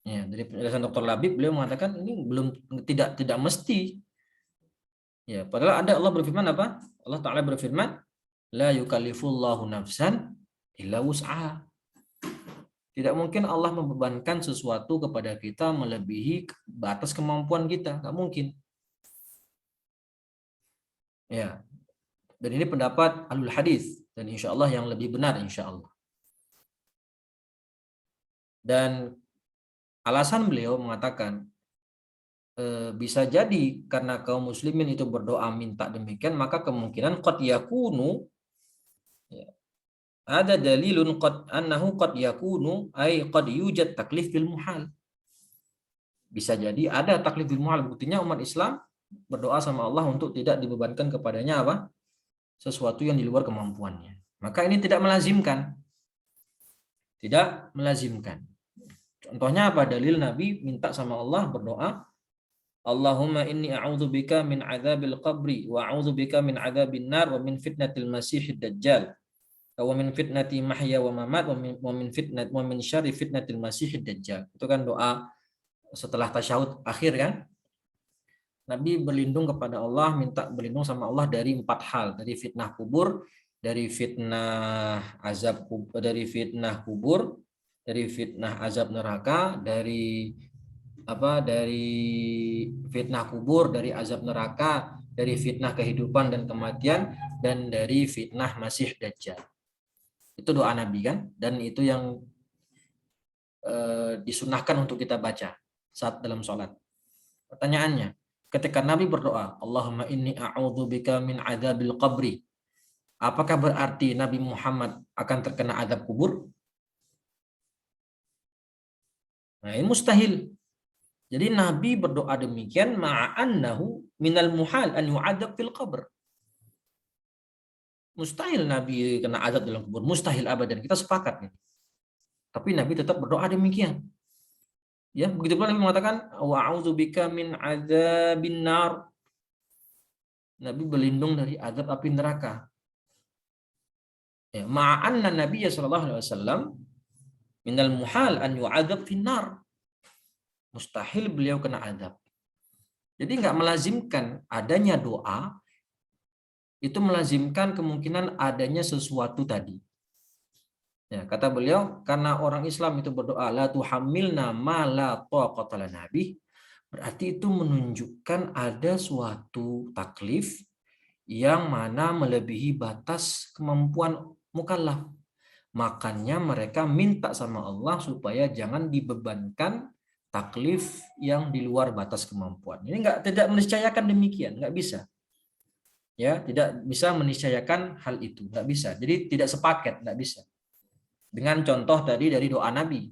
Ya, dari penjelasan Dr. Labib beliau mengatakan ini belum tidak mesti. Ya, padahal ada Allah berfirman apa? Allah Ta'ala berfirman, la yukallifullahu nafsan illa wus'aha. Tidak mungkin Allah membebankan sesuatu kepada kita melebihi batas kemampuan kita, nggak mungkin. Ya, dan ini pendapat ahlul hadis dan insya Allah yang lebih benar insya Allah. Dan alasan beliau mengatakan bisa jadi karena kaum muslimin itu berdoa minta demikian, maka kemungkinan qad yakunu, ya, ada dalilun qad annahu qad yakunu ay qad yujad taklif bil muhal. Bisa jadi ada taklif bil muhal, buktinya umat Islam berdoa sama Allah untuk tidak dibebankan kepadanya apa? Sesuatu yang di luar kemampuannya. Maka ini tidak melazimkan. Tidak melazimkan. Contohnya apa? Dalil Nabi minta sama Allah berdoa, Allahumma inni a'udzubika min adzabil qabri wa a'udzubika min adzabin nar wa min fitnatil masiihid dajjal wa min fitnati mahya wa mamat wa min syarri fitnatil masiihid dajjal. Itu kan doa setelah tasyahud akhir kan? Nabi berlindung kepada Allah, minta berlindung sama Allah dari 4 hal, dari fitnah kubur, dari fitnah azab kubur, dari fitnah kubur, dari fitnah azab neraka, dari fitnah kubur, dari azab neraka, dari fitnah kehidupan dan kematian, dan dari fitnah Masih Dajjal. Itu doa Nabi kan, dan itu yang disunahkan untuk kita baca saat dalam sholat. Pertanyaannya, ketika Nabi berdoa, Allahumma inni a'udzubika min adzabil qabri, apakah berarti Nabi Muhammad akan terkena azab kubur? Nah, ini mustahil. Jadi Nabi berdoa demikian ma'annahu minal muhal an yu'adzab fil qabr. Mustahil Nabi kena azab dalam kubur, mustahil abadan. Kita sepakat nih. Tapi Nabi tetap berdoa demikian. Ya, begitu pula Nabi mengatakan wa a'udzubika min adzabin nar. Nabi berlindung dari azab api neraka. Ya, ma'anna Nabi sallallahu alaihi wasallam minal muhal an yu'adzab fin nar. Mustahil beliau kena azab. Jadi nggak melazimkan adanya doa, itu melazimkan kemungkinan adanya sesuatu tadi. Ya, kata beliau, karena orang Islam itu berdoa, la tuhammilna ma la taqata lana bih, berarti itu menunjukkan ada suatu taklif yang mana melebihi batas kemampuan mukallaf. Makanya mereka minta sama Allah supaya jangan dibebankan taklif yang di luar batas kemampuan. Ini tidak meniscayakan demikian, nggak bisa. Ya, tidak bisa meniscayakan hal itu, tidak bisa. Jadi tidak sepaket, tidak bisa. Dengan contoh tadi dari doa Nabi.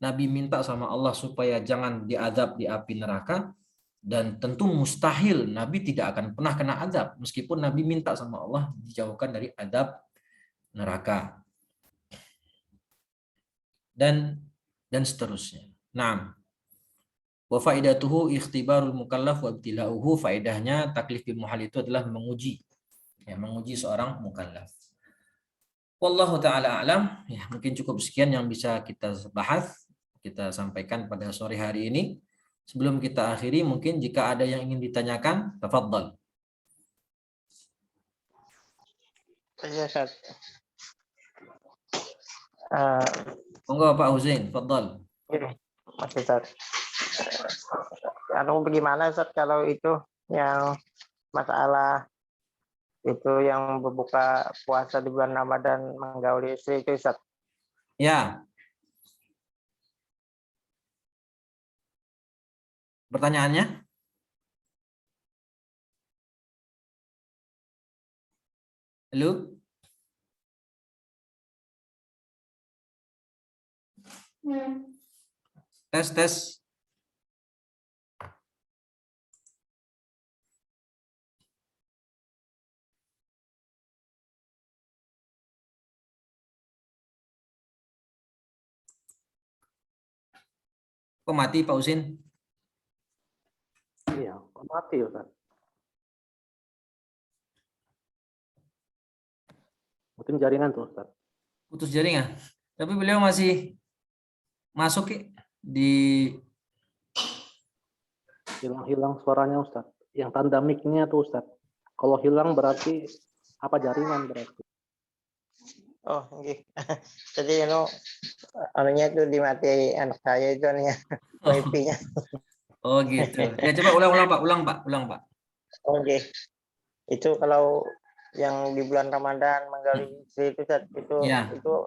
Nabi minta sama Allah supaya jangan diazab di api neraka, dan tentu mustahil Nabi tidak akan pernah kena azab meskipun Nabi minta sama Allah dijauhkan dari azab neraka. Dan seterusnya. Nah, wa faidatuhu ikhtibarul mukallaf wa ibtila'uhu, faedahnya taklif bil muhal itu adalah menguji, ya, menguji seorang mukallaf. Wallahu taala alam, ya, mungkin cukup sekian yang bisa kita bahas, kita sampaikan pada sore hari ini. Sebelum kita akhiri, mungkin jika ada yang ingin ditanyakan, tafadhal. Iya, Ustaz. Monggo Pak Huzain, tafadhal. Ini, Mas Ustaz. Bagaimana Ustaz kalau itu yang masalah itu yang berbuka puasa di bulan Ramadan menggauli istri itu Ustaz? Ya. Pertanyaannya? Halo? Tes, tes. Kok mati Pak Husin? Iya, kok mati Ustaz? Mungkin jaringan tuh Ustaz. Putus jaringan. Tapi beliau masih masuk di Hilang-hilang suaranya Ustaz. Yang tanda mic-nya tuh Ustaz. Kalau hilang berarti apa jaringan berarti? Oh, okay. Jadi anunya itu dimati anak saya itu nih wifi-nya. Oh gitu. Ya coba ulang Pak, ulang Pak. Oke. Itu kalau yang di bulan Ramadan menggali istri itu Ustaz, Ya. itu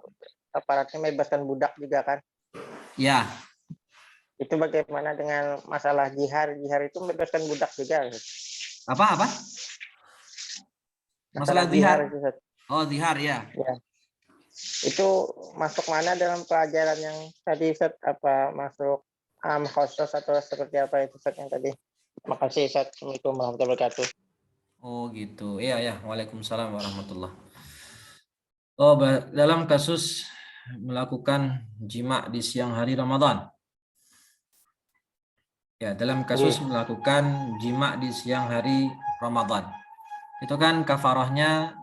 aparatnya membebaskan budak juga kan? Ya. Itu bagaimana dengan masalah jihar? Jihar itu membebaskan budak juga. Apa? Masalah jihar zihar. itu Ustaz. Oh, zihar ya. Ya. Itu masuk mana dalam pelajaran yang tadi Ustaz, apa masuk khusus atau seperti apa itu Ustaz yang tadi? Makasih Ustaz. Assalamualaikum warahmatullahi wabarakatuh. Oh gitu. Iya ya. Waalaikumsalam warahmatullah. Oh, dalam kasus melakukan jima di siang hari Ramadan. Ya, dalam kasus melakukan jima di siang hari Ramadan. Itu kan kafarahnya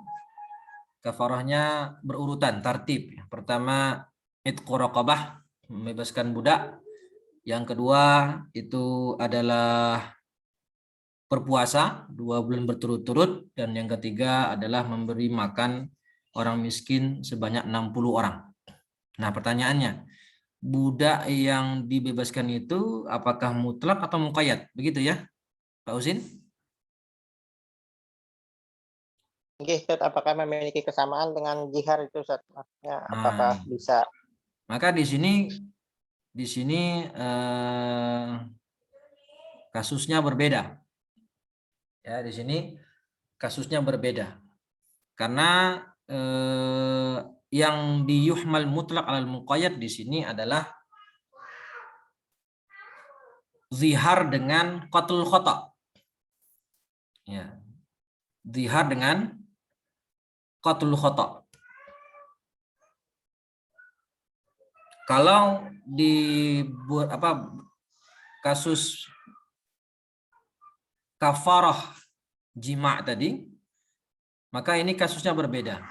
berurutan, tartib. Pertama, itqu raqabah, membebaskan budak. Yang kedua itu adalah berpuasa 2 bulan berturut-turut, dan yang ketiga adalah memberi makan orang miskin sebanyak 60 orang. Nah, pertanyaannya, budak yang dibebaskan itu apakah mutlak atau muqayyad? Begitu ya, Pak Husin? Oke, Ustaz, apakah memiliki kesamaan dengan jihar itu Ustaz? Maksudnya apakah bisa? Maka di sini kasusnya berbeda. Ya, di sini kasusnya berbeda. Karena yang diyuhmal mutlak alal muqayyad di sini adalah zihar dengan qatlul khata. Ya. Zihar dengan qatlul khata. Kalau di kasus kafarah jima' tadi, maka ini kasusnya berbeda.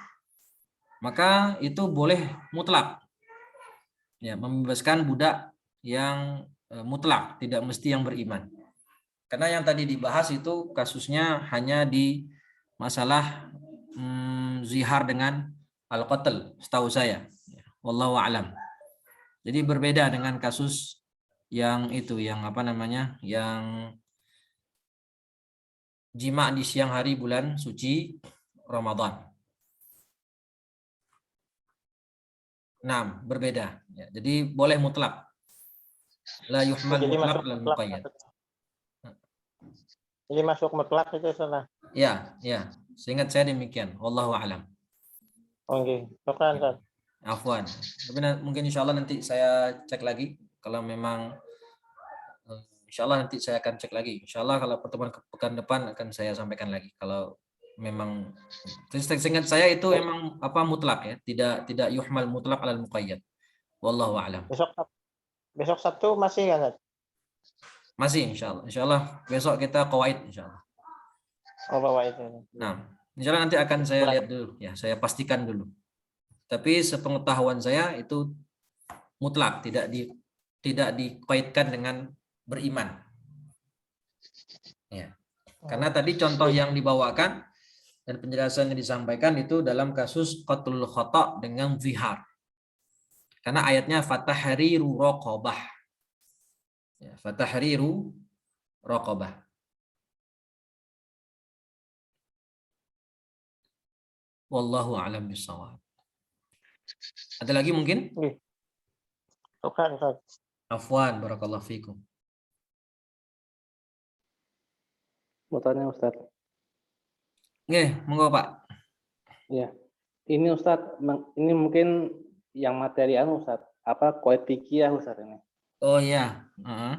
Maka itu boleh mutlak. Ya, membebaskan budak yang mutlak, tidak mesti yang beriman. Karena yang tadi dibahas itu kasusnya hanya di masalah zihar dengan al-qatl, setahu saya. Wallahu a'lam. Jadi berbeda dengan kasus yang itu, yang yang jima di siang hari bulan suci Ramadan. Nah, berbeda. Ya, jadi boleh mutlak. La yuhmal mutlak lal muqayyad. Jadi masuk mutlak itu Ustaz. Ya. Seingat saya demikian. Wallahu a'lam. Oke, syukran Ustaz. Afwan. Tapi mungkin insya Allah nanti saya cek lagi. Kalau memang insya Allah nanti saya akan cek lagi. Insya Allah kalau pertemuan pekan depan akan saya sampaikan lagi. Kalau memang seingat saya itu memang mutlak ya, tidak yuhmal mutlak alal muqayyad. Wallahu a'lam. Besok Sabtu masih kan Ustaz? Masih insya Allah. Insya Allah besok kita qawaid insya Allah. Oh, bawa itu. Nah, insya Allah nanti akan saya lihat dulu ya, saya pastikan dulu. Tapi sepengetahuan saya itu mutlak, tidak dikaitkan dengan beriman. Ya. Karena tadi contoh yang dibawakan dan penjelasan yang disampaikan itu dalam kasus qatlul khata' dengan zihar. Karena ayatnya fatahriru raqabah. Ya, fatahriru raqabah. Wallahu a'lam bishawab. Ada lagi mungkin? Syukran Ustaz. Afwan, barakallahu fikum. Mau tanya Ustaz. Nggih, monggo Pak. Ya, ini Ustaz, ini mungkin yang materi Ustaz, qaid fikih Ustaz ini. Oh iya.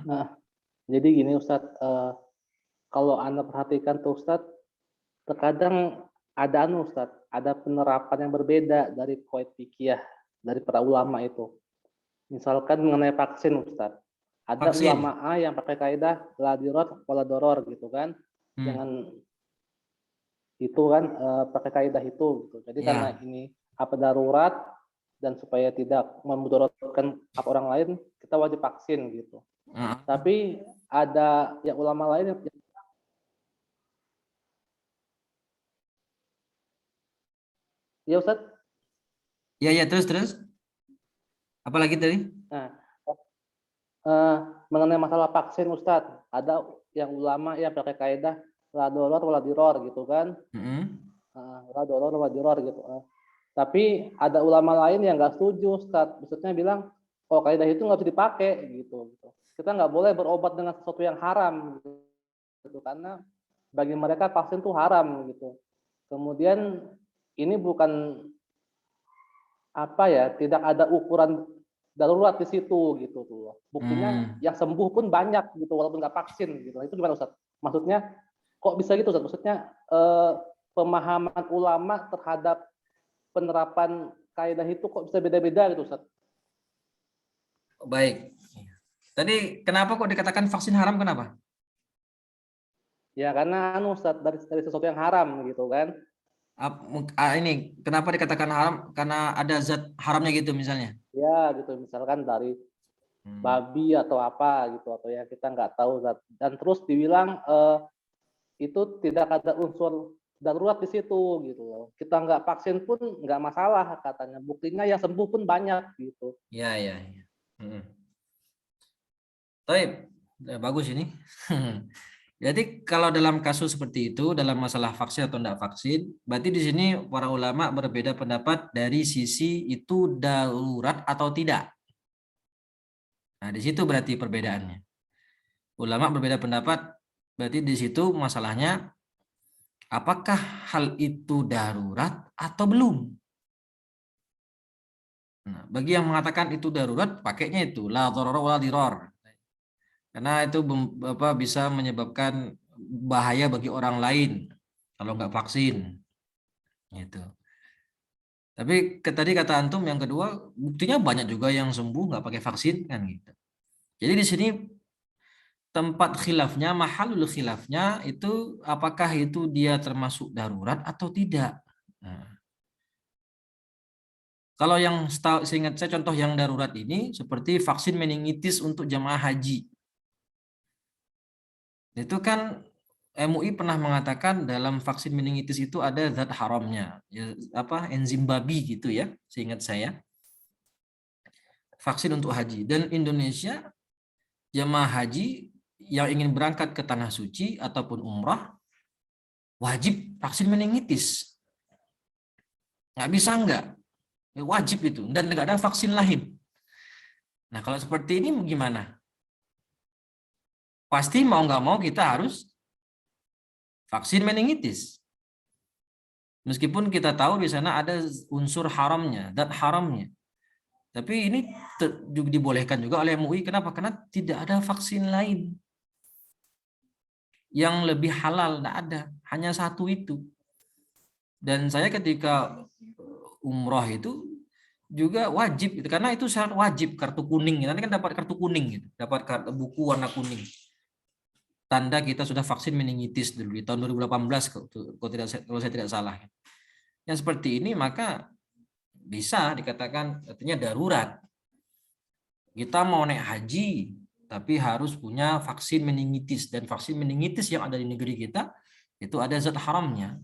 Nah, jadi gini Ustaz, kalau Anda perhatikan tuh Ustaz, terkadang ada Ustaz, ada penerapan yang berbeda dari qaid fikih dari para ulama itu. Misalkan mengenai vaksin Ustaz. Ada ulama A yang pakai kaidah la dirar wala doror gitu kan. Jangan itu kan pakai kaidah itu gitu. Jadi karena ini darurat dan supaya tidak memudaratkan hak orang lain, kita wajib vaksin gitu. Tapi ada yang ulama lain yang ya Ustaz? Ya terus. Apalagi tadi? Nah, mengenai masalah vaksin Ustaz, ada yang ulama yang pakai kaidah la doror wala diror gitu kan. La doror wala diror gitu. Tapi ada ulama lain yang nggak setuju Ustaz. Maksudnya bilang, oh kaidah itu nggak bisa dipakai gitu. Kita nggak boleh berobat dengan sesuatu yang haram gitu. Karena bagi mereka vaksin itu haram gitu. Kemudian ini bukan tidak ada ukuran darurat di situ gitu tuh. Buktinya yang sembuh pun banyak gitu walaupun nggak vaksin gitu. Itu gimana Ustaz? Maksudnya kok bisa gitu Ustaz? Maksudnya pemahaman ulama terhadap penerapan kaidah itu kok bisa beda-beda gitu Ustaz? Baik. Tadi kenapa kok dikatakan vaksin haram, kenapa? Ya karena Ustaz dari sesuatu yang haram gitu kan. Ini kenapa dikatakan haram? Karena ada zat haramnya gitu misalnya. Ya gitu, misalkan dari babi atau apa gitu, atau yang kita nggak tahu zat. Dan terus dibilang itu tidak ada unsur darurat di situ gitu loh. Kita nggak vaksin pun nggak masalah katanya. Buktinya yang sembuh pun banyak gitu. Ya. Baik, bagus ini. Jadi kalau dalam kasus seperti itu, dalam masalah vaksin atau tidak vaksin, berarti di sini para ulama berbeda pendapat dari sisi itu darurat atau tidak. Nah, di situ berarti perbedaannya. Ulama berbeda pendapat, berarti di situ masalahnya apakah hal itu darurat atau belum. Nah, bagi yang mengatakan itu darurat, pakainya itu la dharara wala dirar. Karena itu bisa menyebabkan bahaya bagi orang lain kalau nggak vaksin. Gitu. Tapi tadi kata antum yang kedua, buktinya banyak juga yang sembuh nggak pakai vaksin kan gitu. Jadi di sini tempat khilafnya, mahalul khilafnya itu apakah itu dia termasuk darurat atau tidak. Nah, kalau yang seingat saya contoh yang darurat ini seperti vaksin meningitis untuk jamaah haji. Itu kan MUI pernah mengatakan dalam vaksin meningitis itu ada zat haramnya, enzim babi gitu ya, seingat saya. Vaksin untuk haji, dan Indonesia jamaah haji yang ingin berangkat ke tanah suci ataupun umrah wajib vaksin meningitis. Nggak bisa enggak, wajib itu, dan nggak ada vaksin lain. Nah kalau seperti ini gimana? Pasti mau nggak mau kita harus vaksin meningitis. Meskipun kita tahu di sana ada unsur haramnya, zat haramnya. Tapi ini juga dibolehkan juga oleh MUI. Kenapa? Karena tidak ada vaksin lain yang lebih halal, tidak ada. Hanya satu itu. Dan saya ketika umroh itu juga wajib, gitu. Karena itu syarat wajib, kartu kuning. Nanti kan dapat kartu kuning, gitu. Dapat kartu buku warna kuning. Tanda kita sudah vaksin meningitis dulu di tahun 2018 kalau saya tidak salah. Yang seperti ini maka bisa dikatakan artinya darurat. Kita mau naik haji tapi harus punya vaksin meningitis, dan vaksin meningitis yang ada di negeri kita itu ada zat haramnya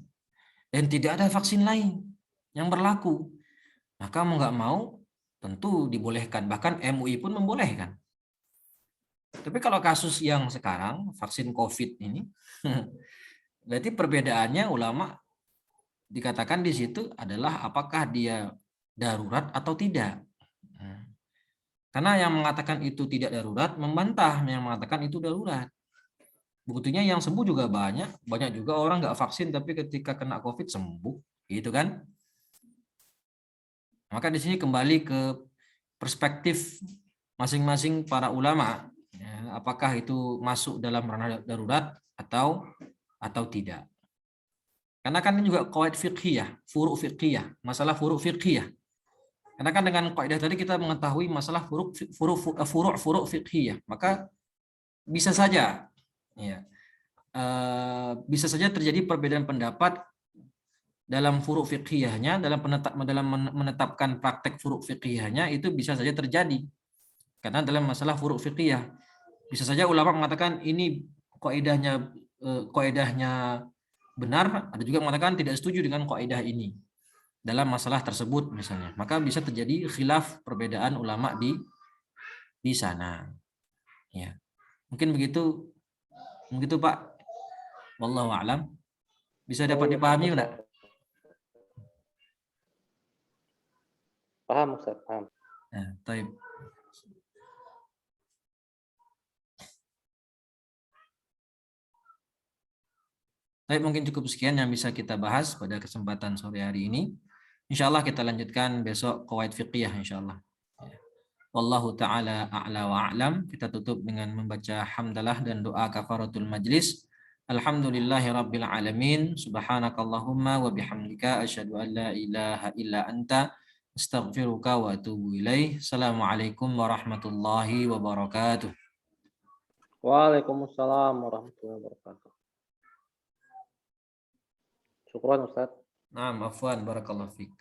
dan tidak ada vaksin lain yang berlaku. Maka mau nggak mau tentu dibolehkan, bahkan MUI pun membolehkan. Tapi kalau kasus yang sekarang vaksin COVID ini, berarti perbedaannya ulama dikatakan di situ adalah apakah dia darurat atau tidak. Karena yang mengatakan itu tidak darurat membantah yang mengatakan itu darurat. Buktinya yang sembuh juga banyak juga orang nggak vaksin tapi ketika kena COVID sembuh, gitu kan? Maka di sini kembali ke perspektif masing-masing para ulama. Ya, apakah itu masuk dalam ranah darurat atau tidak. Karena kan ini juga qawaid fiqhiyah, furu' fiqhiyah, masalah furu' fiqhiyah. Karena kan dengan kaidah tadi kita mengetahui masalah furu' fiqhiyah, maka bisa saja ya, bisa saja terjadi perbedaan pendapat dalam furu' fiqhiyahnya, dalam menetapkan praktek furu' fiqhiyahnya itu bisa saja terjadi. Karena dalam masalah furu' fiqhiyah bisa saja ulama mengatakan ini kaidahnya benar, ada juga mengatakan tidak setuju dengan kaidah ini dalam masalah tersebut misalnya. Maka bisa terjadi khilaf perbedaan ulama di sana. Ya. Mungkin begitu Pak. Wallahu a'lam. Bisa dapat dipahami enggak? Paham Ustaz, paham. Nah, taib. Baik, mungkin cukup sekian yang bisa kita bahas pada kesempatan sore hari ini. Insyaallah kita lanjutkan besok qawaid fiqhiyah insyaallah. Wallahu taala a'la wa a'lam. Kita tutup dengan membaca hamdalah dan doa kafaratul majlis. Alhamdulillahi rabbil alamin. Subhanakallahumma wa bihamdika asyhadu an la ilaha illa anta astaghfiruka wa atubu ilaih. Assalamualaikum warahmatullahi wabarakatuh. Waalaikumsalam warahmatullahi wabarakatuh. Syukran Ustaz. Naam, afwan, barakallahu fiik.